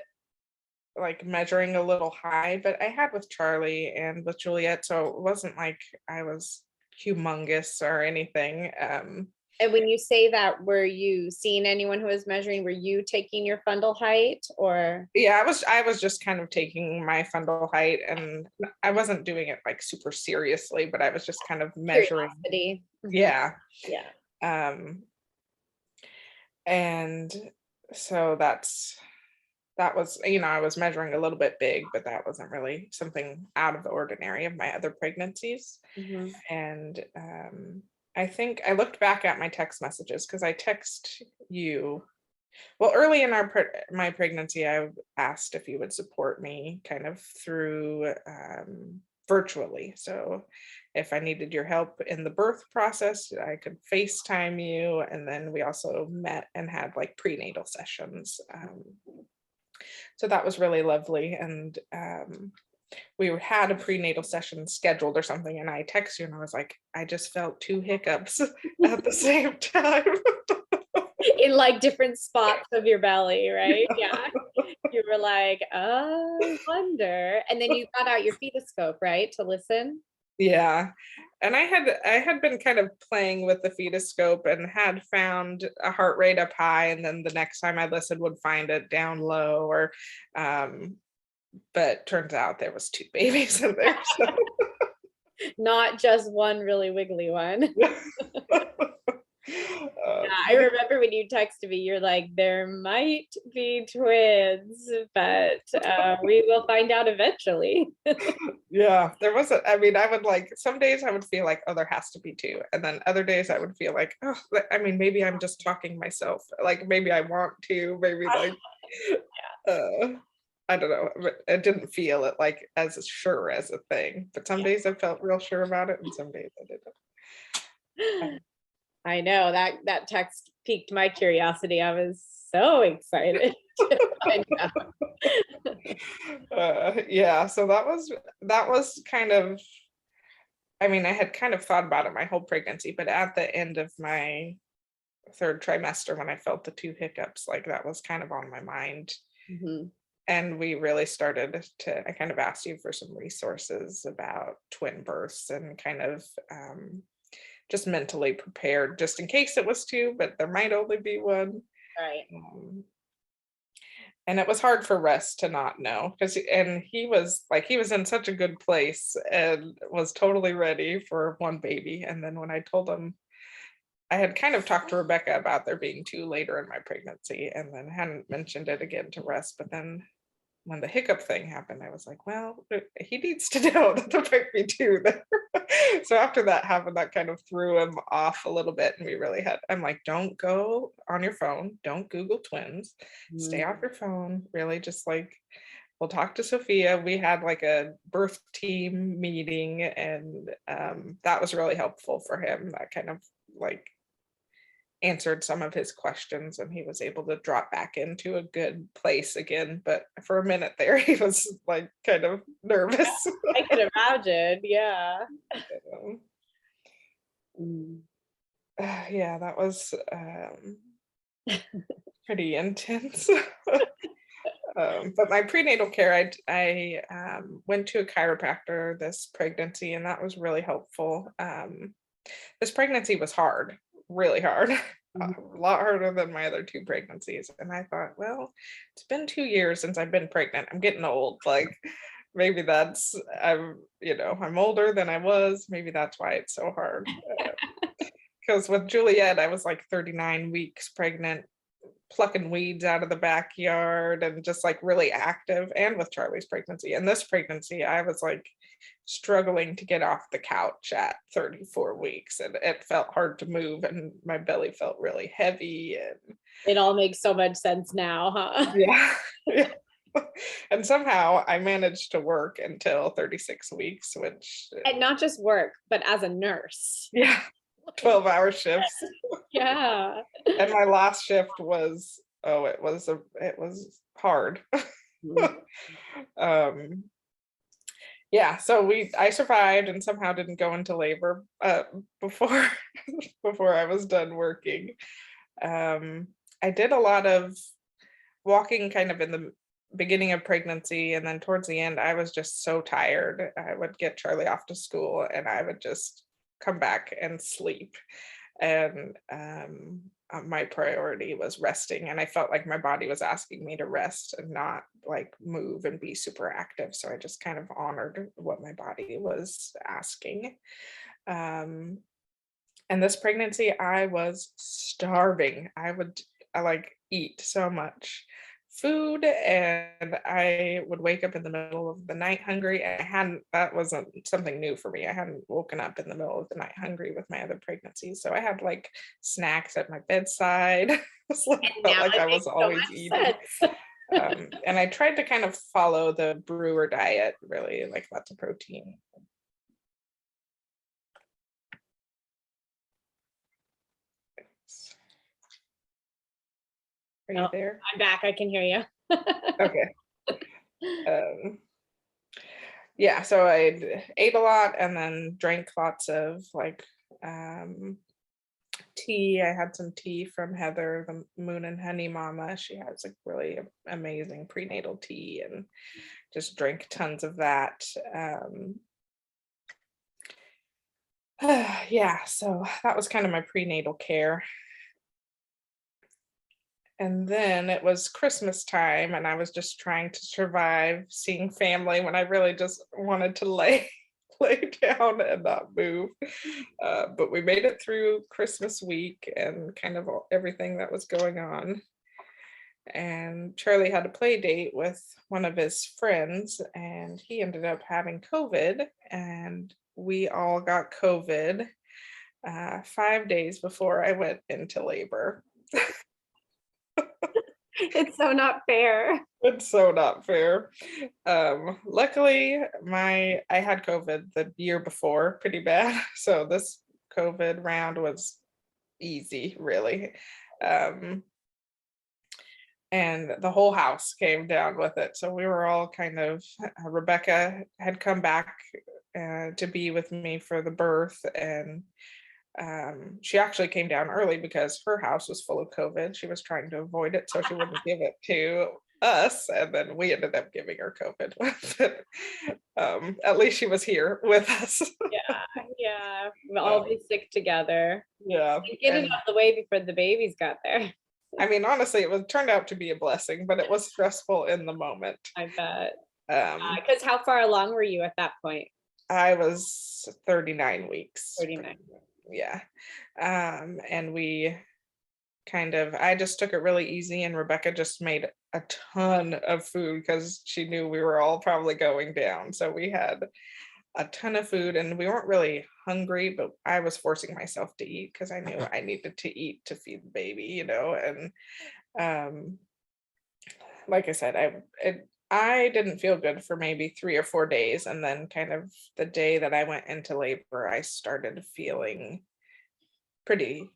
like measuring a little high, but I had with Charlie and with Juliet, so it wasn't like I was humongous or anything. And when you say that, were you seeing anyone who was measuring? Were you taking your fundal height, or? Yeah, I was just kind of taking my fundal height, and I wasn't doing it like super seriously, but I was just kind of measuring. Curiosity. Yeah. Yeah. And so that was, I was measuring a little bit big, but that wasn't really something out of the ordinary of my other pregnancies. And I think I looked back at my text messages because I text you. Well, early in my pregnancy, I asked if you would support me kind of through virtually. So if I needed your help in the birth process, I could FaceTime you. And then we also met and had like prenatal sessions. So that was really lovely. And we had a prenatal session scheduled or something, and I texted you and I was like, I just felt 2 hiccups at the same time. In like different spots of your belly, right? Yeah. You were like, I wonder. And then you got out your fetoscope, right? To listen. Yeah. And I had been kind of playing with the fetoscope and had found a heart rate up high, and then the next time I listened would find it down low, or but turns out there was 2 babies in there. So. Not just one really wiggly one. Yeah, I remember when you texted me, you're like, there might be twins, but we will find out eventually. Yeah, there wasn't. I mean, I would like, some days I would feel like, oh, there has to be 2. And then other days I would feel like, oh, I mean, maybe I'm just talking myself. Like maybe I want to, maybe like, I don't know. I didn't feel it like as sure as a thing. But some days I felt real sure about it, and some days I didn't. I know that text piqued my curiosity. I was so excited to find out. Yeah, so that was kind of, I mean, I had kind of thought about it my whole pregnancy, but at the end of my 3rd trimester, when I felt the 2 hiccups, like that was kind of on my mind. And we really started I kind of asked you for some resources about twin births and kind of just mentally prepared just in case it was 2, but there might only be 1. Right. And it was hard for Russ to not know, and he was in such a good place and was totally ready for 1 baby. And then when I told him, I had kind of talked to Rebecca about there being 2 later in my pregnancy, and then hadn't mentioned it again to Russ. But then when the hiccup thing happened, I was like, well, he needs to know that there might be two there. So after that happened, that kind of threw him off a little bit. And I'm like, don't go on your phone. Don't Google twins. Stay off your phone. Really just like, we'll talk to Sophia. We had like a birth team meeting, and that was really helpful for him. That kind of like answered some of his questions, and he was able to drop back into a good place again. But for a minute there, he was like kind of nervous. I could imagine. Yeah. Yeah, that was pretty intense. But my prenatal care, I went to a chiropractor this pregnancy, and that was really helpful. This pregnancy was hard, really hard, a lot harder than my other two pregnancies. And I thought, well, it's been 2 years since I've been pregnant. I'm getting old. Like maybe I'm older than I was. Maybe that's why it's so hard. Because with Juliet, I was like 39 weeks pregnant, plucking weeds out of the backyard and just like really active, and with Charlie's pregnancy. And this pregnancy, I was like struggling to get off the couch at 34 weeks, and it felt hard to move, and my belly felt really heavy. And it all makes so much sense now, huh? Yeah. And somehow I managed to work until 36 weeks, which and not just work, but as a nurse. Yeah, 12-hour shifts. Yeah. And my last shift was it was hard. Yeah, so I survived and somehow didn't go into labor before I was done working. I did a lot of walking kind of in the beginning of pregnancy, and then towards the end I was just so tired. I would get Charlie off to school and I would just come back and sleep. And my priority was resting, and I felt like my body was asking me to rest and not like move and be super active. So I just kind of honored what my body was asking. And this pregnancy, I was starving. I like eat so much food, and I would wake up in the middle of the night hungry. And that wasn't something new for me. I hadn't woken up in the middle of the night hungry with my other pregnancies. So I had like snacks at my bedside. Felt like I was always eating. And I tried to kind of follow the brewer diet, really, like lots of protein. Are you there? I'm back. I can hear you. Okay. Yeah, so I ate a lot and then drank lots of like tea. I had some tea from Heather, the Moon and Honey Mama. She has like really amazing prenatal tea, and just drank tons of that. Yeah, so that was kind of my prenatal care. And then it was Christmas time, and I was just trying to survive seeing family when I really just wanted to lay down and not move. But we made it through Christmas week and kind of everything that was going on. And Charlie had a play date with one of his friends, and he ended up having COVID, and we all got COVID 5 days before I went into labor. It's so not fair. It's so not fair. Luckily, I had COVID the year before pretty bad. So this COVID round was easy, really. And the whole house came down with it. So we were all kind of, Rebecca had come back to be with me for the birth, and she actually came down early because her house was full of COVID. She was trying to avoid it so she wouldn't give it to us, and then we ended up giving her COVID. At least she was here with us. Yeah, we'll all be sick together. Yeah, get it out of the way before the babies got there. I mean, honestly, it turned out to be a blessing, but it was stressful in the moment. I bet. Because how far along were you at that point? I was 39 weeks. 39. Yeah. And I just took it really easy, and Rebecca just made a ton of food because she knew we were all probably going down. So we had a ton of food and we weren't really hungry, but I was forcing myself to eat because I knew I needed to eat to feed the baby, and um, like I said, I didn't feel good for maybe 3 or 4 days, and then kind of the day that I went into labor, I started feeling pretty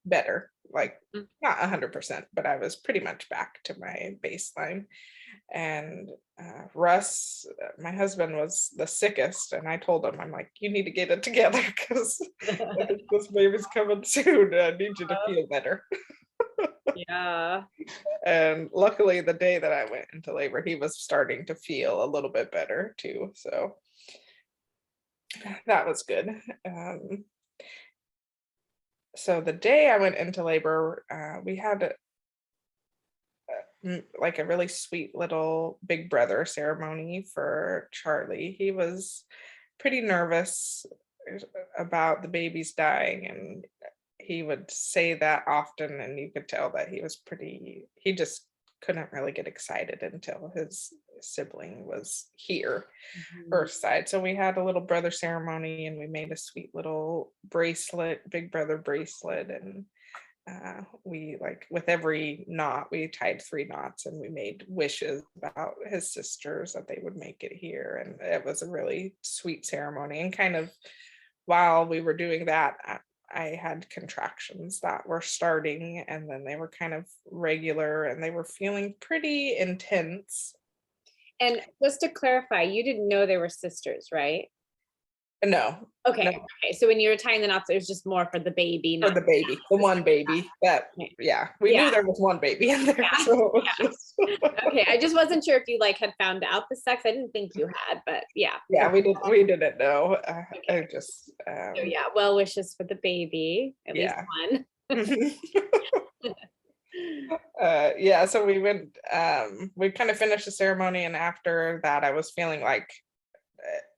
better, like Mm. not 100%, but I was pretty much back to my baseline. And Russ, my husband, was the sickest, and I told him, I'm like, you need to get it together because I think this baby's coming soon. I need you to feel better. Yeah. And luckily, the day that I went into labor, he was starting to feel a little bit better too. So that was good. So the day I went into labor, we had like a really sweet little big brother ceremony for Charlie. He was pretty nervous about the babies dying, and he would say that often, and you could tell that he just couldn't really get excited until his sibling was here Mhm. first side. So we had a little brother ceremony, and we made a sweet little bracelet, big brother bracelet, and we, like, with every knot we tied 3 knots, and we made wishes about his sisters that they would make it here. And it was a really sweet ceremony. And kind of while we were doing that, I had contractions that were starting, and then they were kind of regular, and they were feeling pretty intense. And just to clarify, you didn't know they were sisters, right? No, Okay. no, Okay. So when you were tying the knots, it was just more for the baby, for not the baby, the one baby that, okay. yeah, we Yeah. knew there was one baby in there. Yeah. So it was Yeah. just Okay. I just wasn't sure if you like had found out the sex. I didn't think you had, but yeah. yeah, we didn't know. I Okay. just So yeah, well wishes for the baby, at least yeah. one. Yeah, so we went, we kind of finished the ceremony, and after that I was feeling like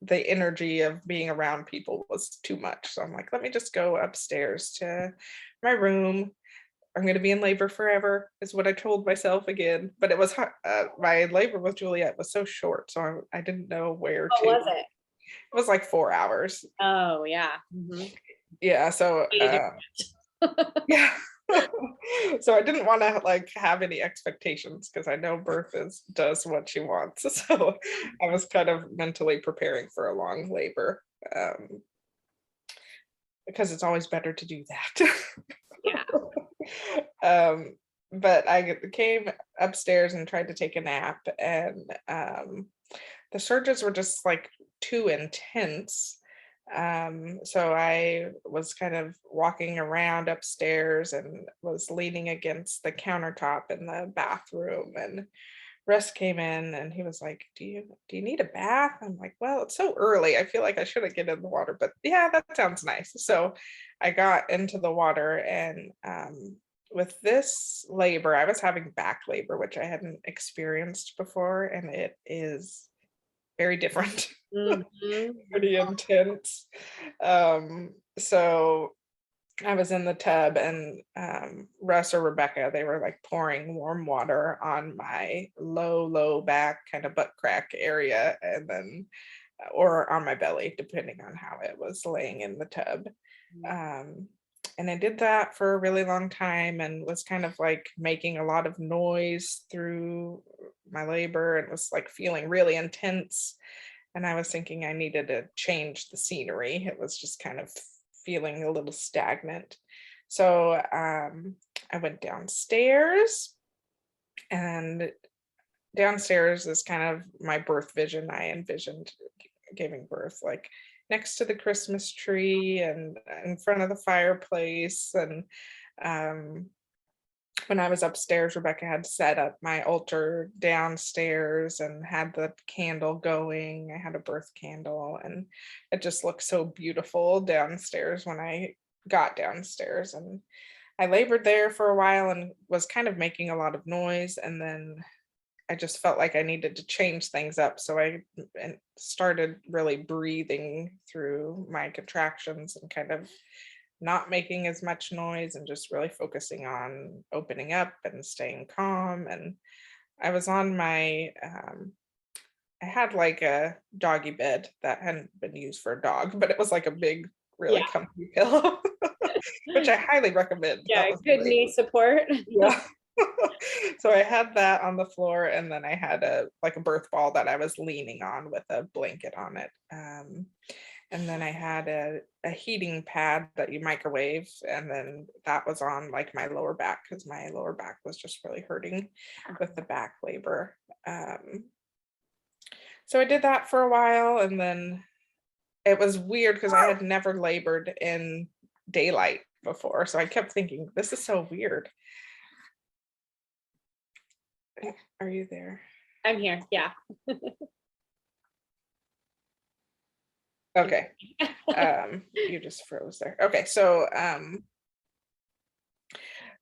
the energy of being around people was too much. So I'm like, let me just go upstairs to my room. I'm going to be in labor forever, is what I told myself again. But it was my labor with Juliet was so short, so I didn't know where What to. was it? It was like 4 hours. Oh yeah. Mhm. Yeah, so yeah. So I didn't want to like have any expectations because I know birth does what she wants. So I was kind of mentally preparing for a long labor, because it's always better to do that. Yeah. But I came upstairs and tried to take a nap, and the surges were just like too intense. So I was kind of walking around upstairs and was leaning against the countertop in the bathroom, and Russ came in and he was like, do you need a bath? I'm like, well, it's so early. I feel like I shouldn't get in the water, but yeah, that sounds nice. So I got into the water, and with this labor, I was having back labor, which I hadn't experienced before, and it is very different. Mhm. Pretty intense. So I was in the tub, and Russ or Rebecca, they were like pouring warm water on my low back, kind of butt crack area, and then or on my belly, depending on how it was laying in the tub. Um, and I did that for a really long time, and was kind of like making a lot of noise through my labor, and was like feeling really intense. And I was thinking I needed to change the scenery. It was just kind of feeling a little stagnant. So I went downstairs, and downstairs is kind of my birth vision. I envisioned giving birth like next to the Christmas tree and in front of the fireplace. And um, when I was upstairs, Rebecca had set up my altar downstairs and had the candle going. I had a birth candle, and it just looked so beautiful downstairs when I got downstairs. And I labored there for a while and was kind of making a lot of noise. And then I just felt like I needed to change things up. So I started really breathing through my contractions and kind of not making as much noise and just really focusing on opening up and staying calm. And I was on my I had like a doggy bed that hadn't been used for a dog, but it was like a big, really Yeah. comfy pillow, which I highly recommend. Yeah, That was good great. knee support. Yeah. So I had that on the floor, and then I had a birth ball that I was leaning on with a blanket on it. And then I had a heating pad that you microwave, and then that was on like my lower back because my lower back was just really hurting with the back labor. So I did that for a while, and then it was weird because I had never labored in daylight before. So I kept thinking, this is so weird. Are you there? I'm here. Yeah. Okay. You just froze there. Okay, so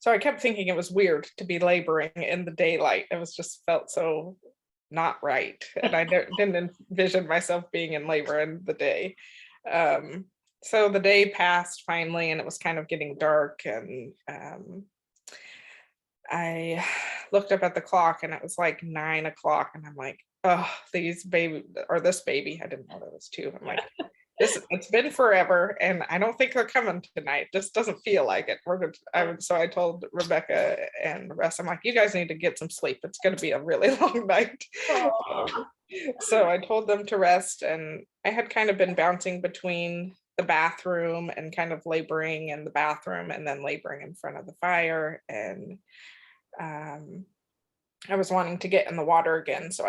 I kept thinking it was weird to be laboring in the daylight. It was just felt so not right, and I didn't envision myself being in labor in the day. So the day passed finally, and it was kind of getting dark, and I looked up at the clock, and it was like 9 o'clock, and I'm like, oh, this baby, I didn't know there was two. I'm like, it's been forever, and I don't think they're coming tonight. Just doesn't feel like it. So I told Rebecca and Russ, I'm like, you guys need to get some sleep. It's going to be a really long night. So I told them to rest, and I had kind of been bouncing between the bathroom and kind of laboring in the bathroom and then laboring in front of the fire. And I was wanting to get in the water again. So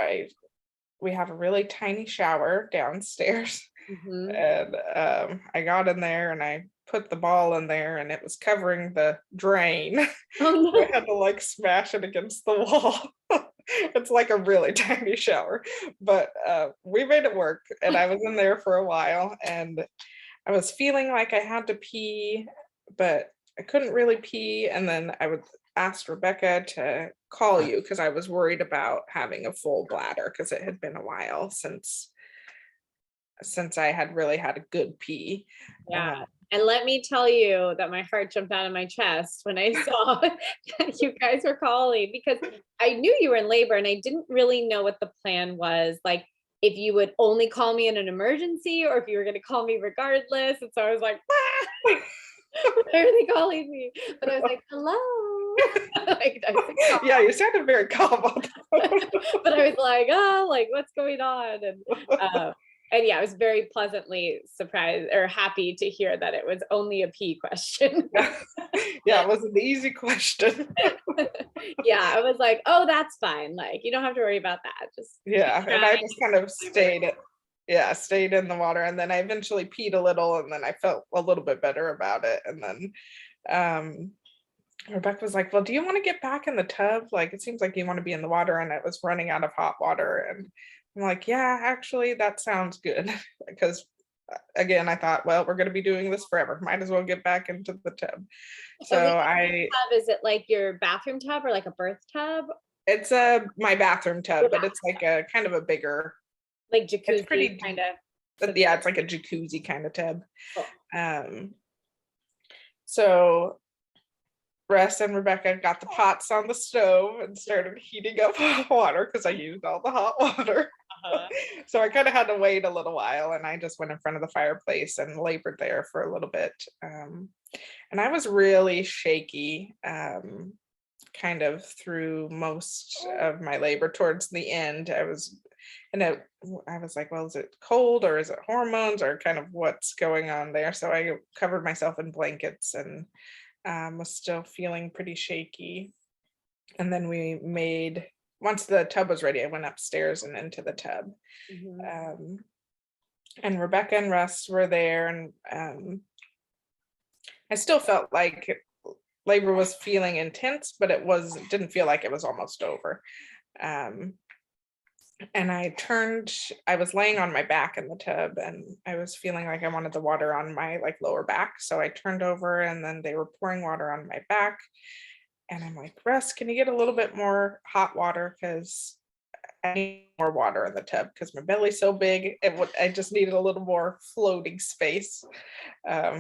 we have a really tiny shower downstairs. And I got in there and I put the ball in there, and it was covering the drain. Oh, no. So I had to like smash it against the wall. It's like a really tiny shower, but we made it work. And I was in there for a while, and I was feeling like I had to pee, but I couldn't really pee. And then I would ask Rebecca to call you because I was worried about having a full bladder because it had been a while since I had really had a good pee. Yeah. And let me tell you that my heart jumped out of my chest when I saw that you guys were calling, because I knew you were in labor and I didn't really know what the plan was. Like, if you would only call me in an emergency or if you were going to call me regardless. And so I was like, why are they calling me? But I was like, hello. Yeah, you sounded very calm on but I was like, oh, like, what's going on? And yeah, I was very pleasantly surprised or happy to hear that it was only a pee question. Yeah, it was an easy question. Yeah, I was like, oh, that's fine. Like, you don't have to worry about that. And I just kind of stayed in the water, and then I eventually peed a little, and then I felt a little bit better about it. And then Rebecca was like, well, do you want to get back in the tub? Like, it seems like you want to be in the water, and it was running out of hot water. And I'm like, yeah, actually, that sounds good. Because again, I thought, well, we're going to be doing this forever. Might as well get back into the tub. So is it like your bathroom tub or like a birth tub? It's my bathroom tub, but it's like a kind of a bigger, like jacuzzi, it's pretty kind of. Yeah, it's like a jacuzzi kind of tub. Cool. So Russ and Rebecca got the pots on the stove and started heating up hot water because I used all the hot water. So I kind of had to wait a little while, and I just went in front of the fireplace and labored there for a little bit. And I was really shaky kind of through most of my labor. Towards the end, I was like, well, is it cold or is it hormones or kind of what's going on there? So I covered myself in blankets and was still feeling pretty shaky. And then once the tub was ready, I went upstairs and into the tub. And Rebecca and Russ were there, and I still felt like labor was feeling intense, but didn't feel like it was almost over. And I was laying on my back in the tub, and I was feeling like I wanted the water on my like lower back. So I turned over, and then they were pouring water on my back. And I'm like, Russ, can you get a little bit more hot water? Because I need more water in the tub because my belly's so big. I just needed a little more floating space.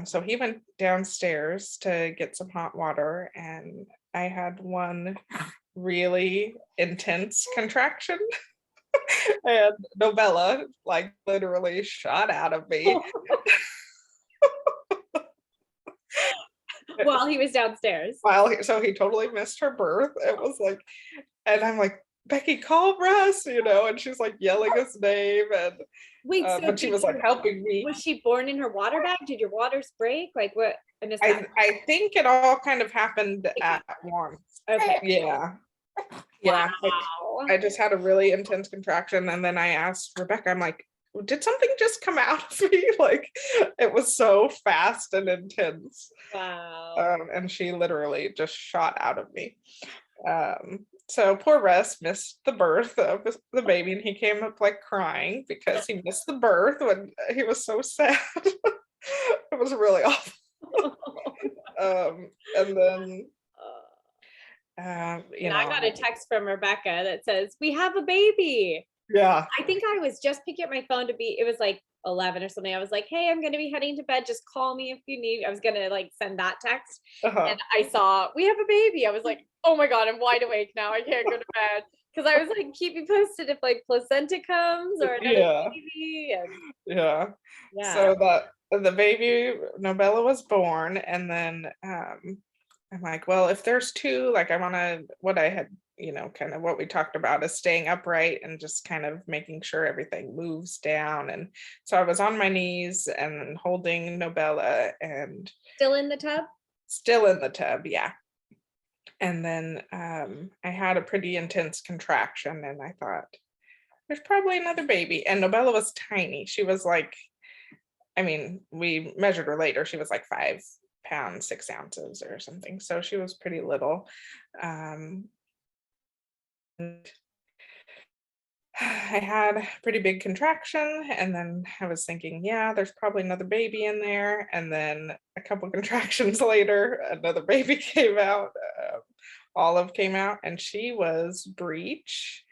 So he went downstairs to get some hot water, and I had one really intense contraction. And Novella like literally shot out of me. While he was downstairs. So he totally missed her birth. It was like, and I'm like, Becky, call Russ, and she's like yelling his name, and Wait, so but she was like helping me. Was she born in her water bag? Did your waters break? Like what? I think it all kind of happened at once. Okay. Yeah. Wow. I just had a really intense contraction, and then I asked Rebecca, I'm like, did something just come out of me? Like, it was so fast and intense. Wow. And she literally just shot out of me. So poor Russ missed the birth of the baby, and he came up like crying because he missed the birth when he was so sad. It was really awful. And then and I got a text from Rebecca that says, we have a baby. Yeah. I think I was just picking up my phone it was like 11 or something. I was like, hey, I'm going to be heading to bed. Just call me if you need. I was going to like send that text. And I saw, we have a baby. I was like, oh my God, I'm wide awake now. I can't go to bed. Because I was like, keep me posted if like placenta comes or another baby. Yeah. So the baby, Novella, was born. And then I'm like, well, if there's two, like what I had, kind of what we talked about is staying upright and just kind of making sure everything moves down. And so I was on my knees and holding Novella and still in the tub. Yeah. And then I had a pretty intense contraction, and I thought, there's probably another baby. And Novella was tiny. She was like, we measured her later. She was like 5 pounds, 6 ounces or something. So she was pretty little. I had a pretty big contraction, and then I was thinking, yeah, there's probably another baby in there. And then a couple contractions later, another baby came out. Olive came out, and she was breech.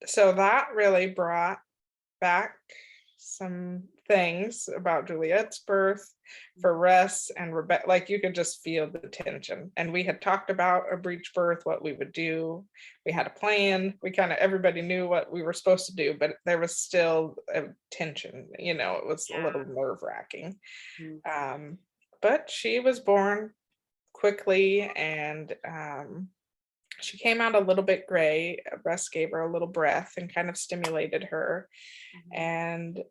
So that really brought back some things about Juliet's birth for Russ and Rebecca. Like, you could just feel the tension. And we had talked about a breech birth, what we would do. We had a plan. Everybody knew what we were supposed to do, but there was still a tension. It was a little nerve-wracking. But she was born quickly, and she came out a little bit gray. Russ gave her a little breath and kind of stimulated her. And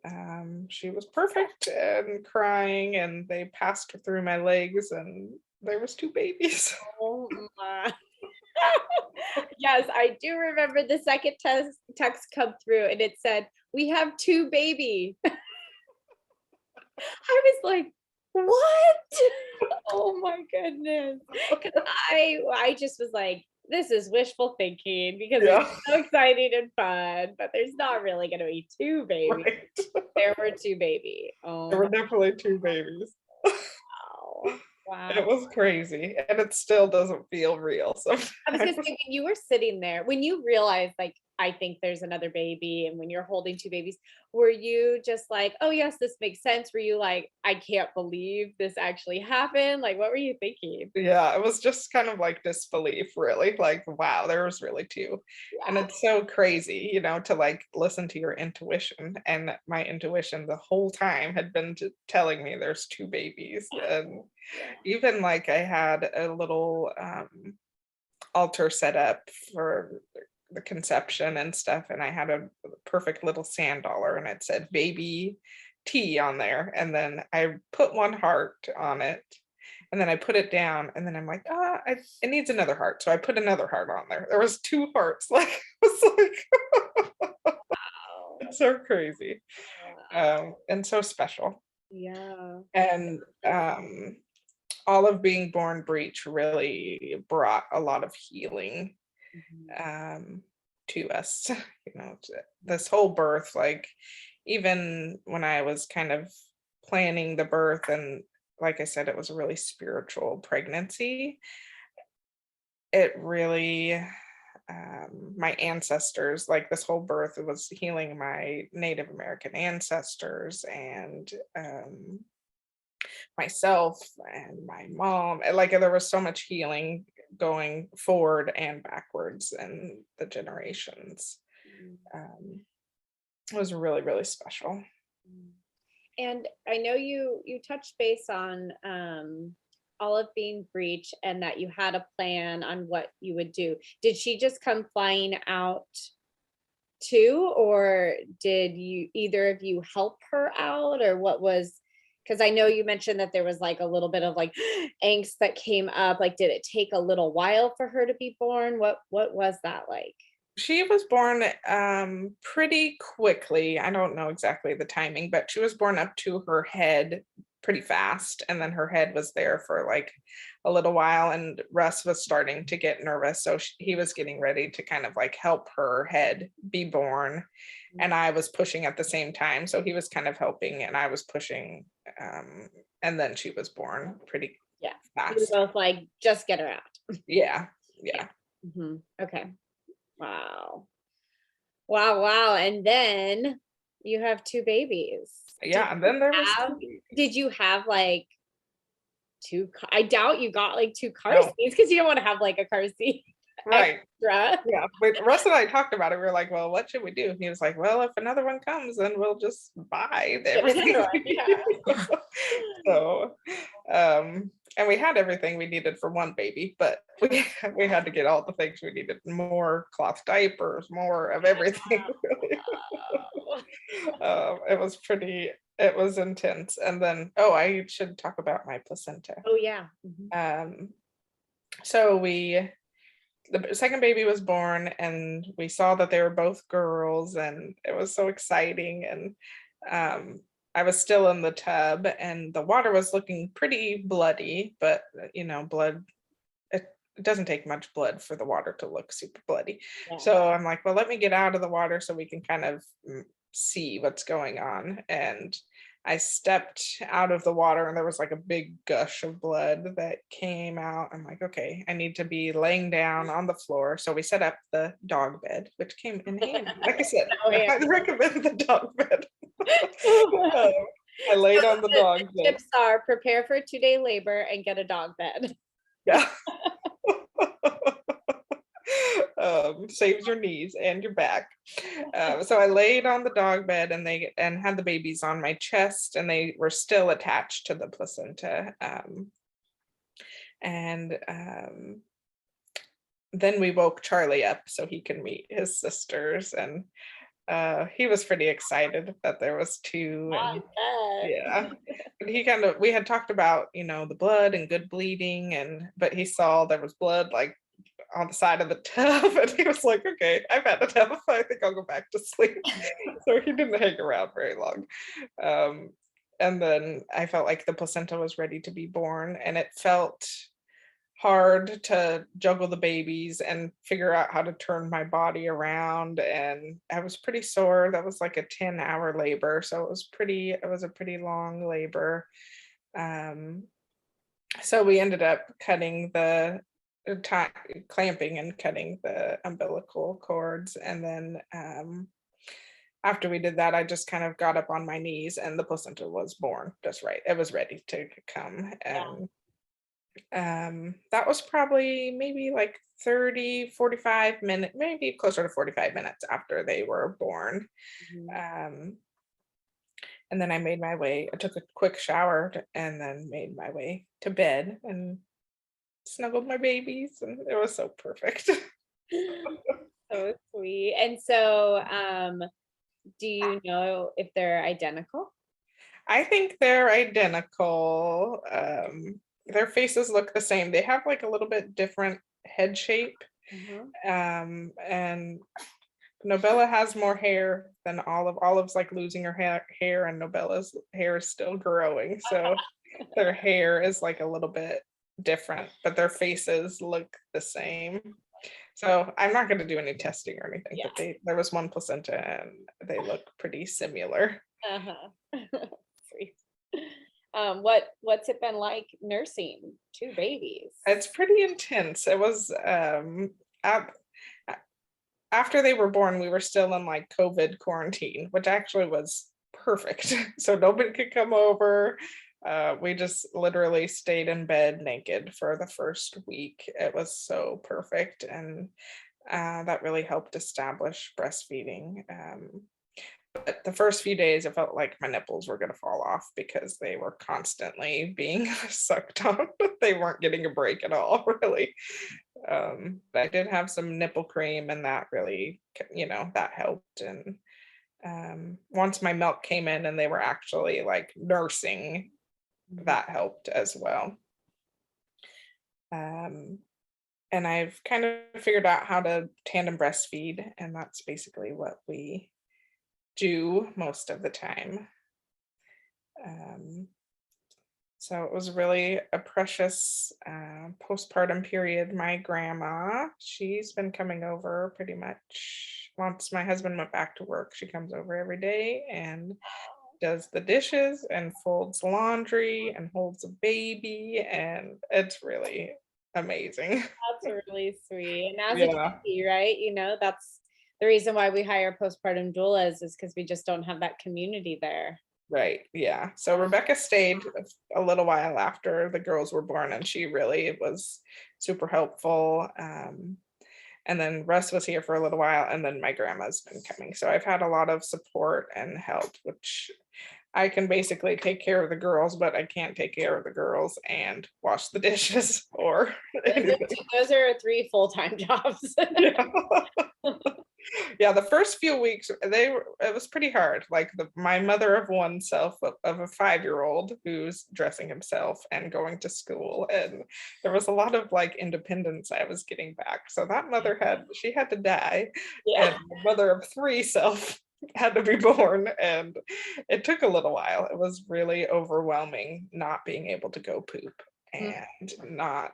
she was perfect and crying, and they passed her through my legs, and there was 2 babies. Oh my. Yes, I do remember the second text come through, and it said, we have 2 baby. I was like, what? Oh my goodness. I just was like, this is wishful thinking because it's so exciting and fun, but there's not really going to be 2 babies. Right. There were 2 babies. Oh, there were definitely 2 babies. Wow. It was crazy, and it still doesn't feel real. So I was going to say, when you were sitting there, when you realized, like, I think there's another baby, and when you're holding 2 babies, were you just like, oh yes, this makes sense? Were you like, I can't believe this actually happened? Like, what were you thinking? Yeah, it was just kind of like disbelief, really. Like, wow, there was really 2. Yeah. And it's so crazy, to like listen to your intuition. And my intuition the whole time had been telling me there's 2 babies. And even like I had a little altar set up for the conception and stuff, and I had a perfect little sand dollar, and it said baby T on there, and then I put 1 heart on it, and then I put it down, and then I'm like, it needs another heart, so I put another heart on there. There was 2 hearts. Like, it was like it's so crazy. And so special. Yeah. And Olive being born breech really brought a lot of healing to us. This whole birth, like, even when I was kind of planning the birth, and like I said, it was a really spiritual pregnancy, it really my ancestors. Like this whole birth was healing my Native American ancestors and myself and my mom. Like there was so much healing going forward and backwards in the generations. It was really, really special. And I know you touched base on Olive being breech and that you had a plan on what you would do. Did she just come flying out too, or did you either of you help her out, or what was, because I know you mentioned that there was like a little bit of like angst that came up. Like, did it take a little while for her to be born? What was that like? She was born pretty quickly. I don't know exactly the timing, but she was born up to her head pretty fast. And then her head was there for like a little while. And Russ was starting to get nervous. So he was getting ready to kind of like help her head be born. And I was pushing at the same time. So he was kind of helping and I was pushing. And then she was born pretty fast. You were both like, just get her out. Yeah. Mm-hmm. Okay. Wow. And then you have 2 babies. Yeah. And then there was did you have like 2? I doubt you got like 2 car seats, because you don't want to have like a car seat. Right. Extra. Yeah. But Russ and I talked about it. We were like, well, what should we do? And he was like, well, if another one comes, then we'll just buy everything. So and we had everything we needed for one baby, but we had to get all the things we needed, more cloth diapers, more of everything. It was intense. And then I should talk about my placenta. Oh yeah. So the second baby was born and we saw that they were both girls and it was so exciting. And I was still in the tub and the water was looking pretty bloody, but blood, it doesn't take much blood for the water to look super bloody. Yeah. So I'm like, well, let me get out of the water so we can kind of see what's going on. And I stepped out of the water and there was like a big gush of blood that came out. I'm like, okay, I need to be laying down on the floor. So we set up the dog bed, which came in handy. Like I said, I recommend the dog bed. I laid on the dog bed. Tips are prepare for a 2-day labor and get a dog bed. Yeah. Saves your knees and your back. So I laid on the dog bed and had the babies on my chest and they were still attached to the placenta. And then we woke Charlie up so he can meet his sisters, and he was pretty excited that there was 2. And, yeah. And we had talked about, the blood and good bleeding, but he saw there was blood like on the side of the tub and he was like, okay, I've had enough. I think I'll go back to sleep. So he didn't hang around very long. And then I felt like the placenta was ready to be born, and it felt hard to juggle the babies and figure out how to turn my body around. And I was pretty sore. That was like a 10-hour labor. So it was a pretty long labor. So we ended up cutting clamping and cutting the umbilical cords. And then after we did that, I just kind of got up on my knees and the placenta was born just right. It was ready to come. And that was probably maybe like 45 minutes, maybe closer to 45 minutes after they were born. And then I took a quick shower and then made my way to bed and snuggled my babies, and it was so perfect. So sweet. And so do you know if they're identical? I think they're identical. Their faces look the same. They have like a little bit different head shape. And Nobella has more hair than Olive. Olive's like losing her hair and Nobella's hair is still growing. So their hair is like a little bit different, but their faces look the same. So I'm not going to do any testing or anything, but there was one placenta and they look pretty similar. Sweet. What's it been like nursing 2 babies? It's pretty intense. It was after they were born, we were still in like COVID quarantine, which actually was perfect. So nobody could come over. We just literally stayed in bed naked for the first week. It was so perfect. And that really helped establish breastfeeding. But the first few days, it felt like my nipples were going to fall off because they were constantly being sucked on. They weren't getting a break at all, really. But I did have some nipple cream, and that really, that helped. And once my milk came in and they were actually like nursing, that helped as well. And I've kind of figured out how to tandem breastfeed, and that's basically what we do most of the time. So it was really a precious postpartum period. My grandma, she's been coming over pretty much once my husband went back to work. She comes over every day and does the dishes and folds laundry and holds a baby, and it's really amazing. That's really sweet. And as a Yeah. baby, right? That's the reason why we hire postpartum doulas, is because we just don't have that community there. Right. Yeah. So Rebecca stayed a little while after the girls were born, and she really was super helpful. And then Russ was here for a little while, and then my grandma's been coming. So I've had a lot of support and help, which I can basically take care of the girls, but I can't take care of the girls and wash the dishes or anything. Those are 3 full-time jobs. Yeah. Yeah, the first few weeks it was pretty hard. Like my mother of one self of a 5-year-old who's dressing himself and going to school, and there was a lot of like independence I was getting back. So that mother she had to die, Yeah. and my mother of 3 self had to be born, and it took a little while. It was really overwhelming not being able to go poop and not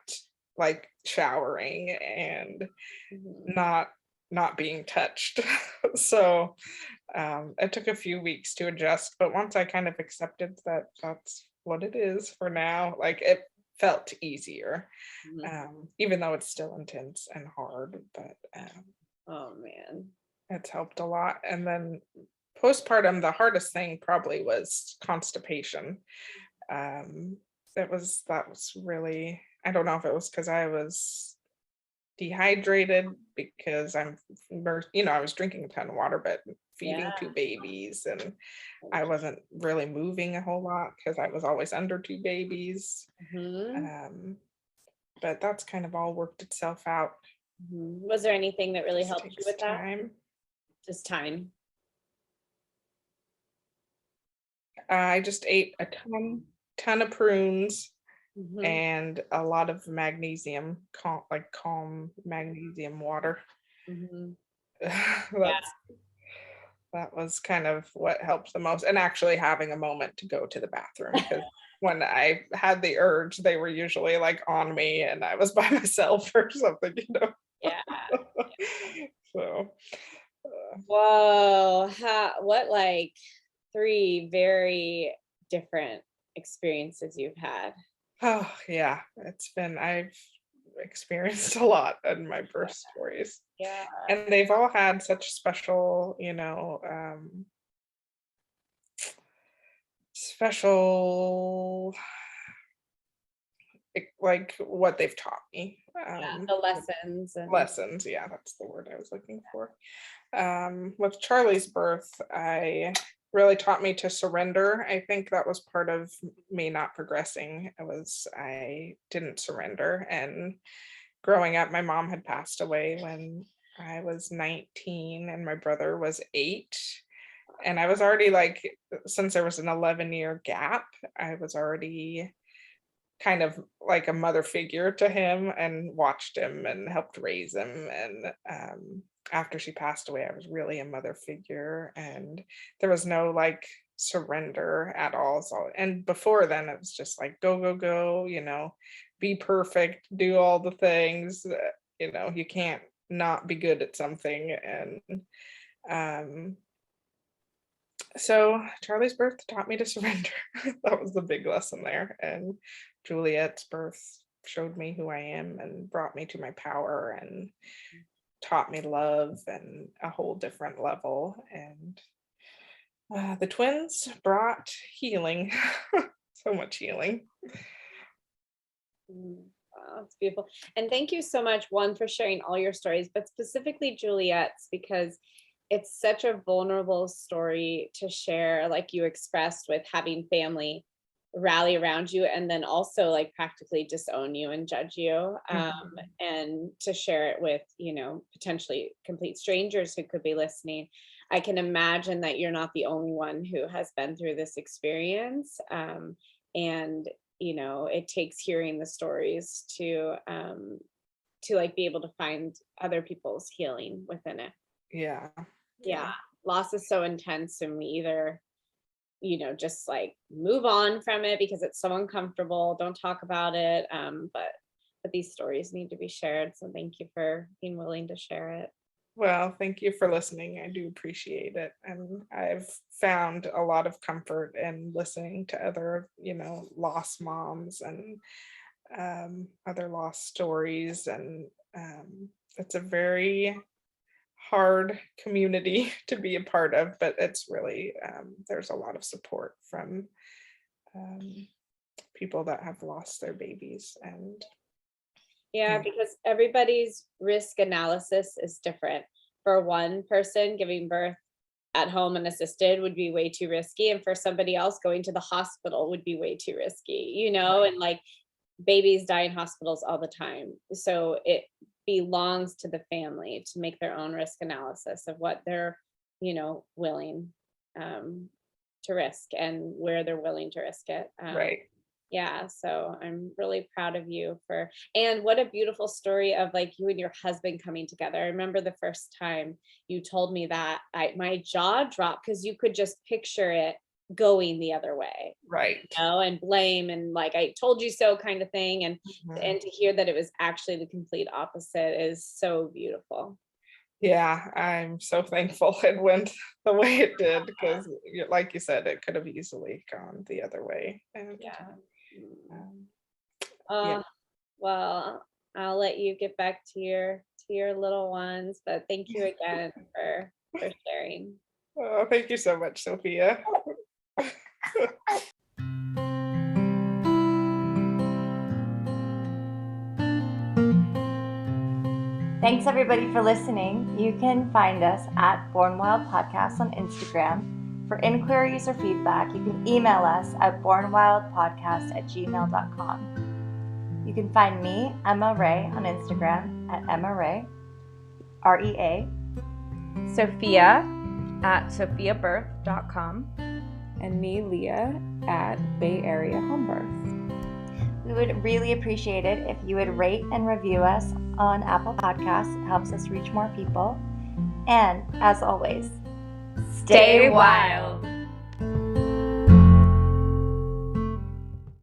like showering and not being touched. So it took a few weeks to adjust, but once I kind of accepted that that's what it is for now, like it felt easier, even though it's still intense and hard, but Oh man, it's helped a lot. And then postpartum, the hardest thing probably was constipation. That was really, I don't know if it was because I was dehydrated, because I was drinking a ton of water, but feeding 2 babies, and I wasn't really moving a whole lot because I was always under 2 babies. But that's kind of all worked itself out. Was there anything that really helped you with that? Time. Just time. I just ate a ton of prunes. Mm-hmm. And a lot of magnesium, calm magnesium water. Mm-hmm. That was kind of what helped the most, and actually having a moment to go to the bathroom, because when I had the urge, they were usually like on me and I was by myself or something, Yeah. So Whoa, what like 3 very different experiences you've had. Oh yeah, I've experienced a lot in my birth stories. Yeah. And they've all had such special, like what they've taught me. The lessons. Lessons, yeah, that's the word I was looking for. With Charlie's birth, really taught me to surrender. I think that was part of me not progressing. I didn't surrender. And growing up, my mom had passed away when I was 19 and my brother was 8. And I was already like, since there was an 11-year gap, I was already kind of like a mother figure to him and watched him and helped raise him. And after she passed away, I was really a mother figure, and there was no like surrender at all. So, and before then it was just like go, be perfect, do all the things. You can't not be good at something. And so Charlie's birth taught me to surrender. That was the big lesson there. And Juliet's birth showed me who I am and brought me to my power. And taught me love and a whole different level. And the twins brought healing, so much healing. Wow, that's beautiful. And thank you so much, one, for sharing all your stories, but specifically Juliet's, because it's such a vulnerable story to share, like you expressed, with having family rally around you and then also like practically disown you and judge you, and to share it with, potentially complete strangers who could be listening. I can imagine that you're not the only one who has been through this experience, and it takes hearing the stories to like be able to find other people's healing within it. Yeah. Loss is so intense, and we either just like move on from it because it's so uncomfortable, don't talk about it, but these stories need to be shared, so thank you for being willing to share it. Well, thank you for listening. I do appreciate it. And I've found a lot of comfort in listening to other, lost moms and other lost stories. And it's a very hard community to be a part of, but it's really, there's a lot of support from people that have lost their babies. And because everybody's risk analysis is different. For one person, giving birth at home and assisted would be way too risky, and for somebody else, going to the hospital would be way too risky, and like babies die in hospitals all the time, so it belongs to the family to make their own risk analysis of what they're willing to risk and where they're willing to risk it. Right. So I'm really proud of you and what a beautiful story of like you and your husband coming together. I remember the first time you told me that, my jaw dropped, because you could just picture it going the other way, right? And blame and like I told you so kind of thing, and to hear that it was actually the complete opposite is so beautiful. Yeah, I'm so thankful it went the way it did, because like you said, it could have easily gone the other way. And well, I'll let you get back to your little ones, but thank you again for sharing. Oh, thank you so much, Sophia. Thanks everybody for listening. You can find us at Born Wild Podcast on Instagram. For inquiries or feedback, you can email us at bornwildpodcast@gmail.com. You can find me, Emma Ray, on Instagram at Emma Ray, REA. Sophia at sophiabirth.com. And me, Leah, at Bay Area Home Birth. We would really appreciate it if you would rate and review us on Apple Podcasts. It helps us reach more people. And as always, Stay wild.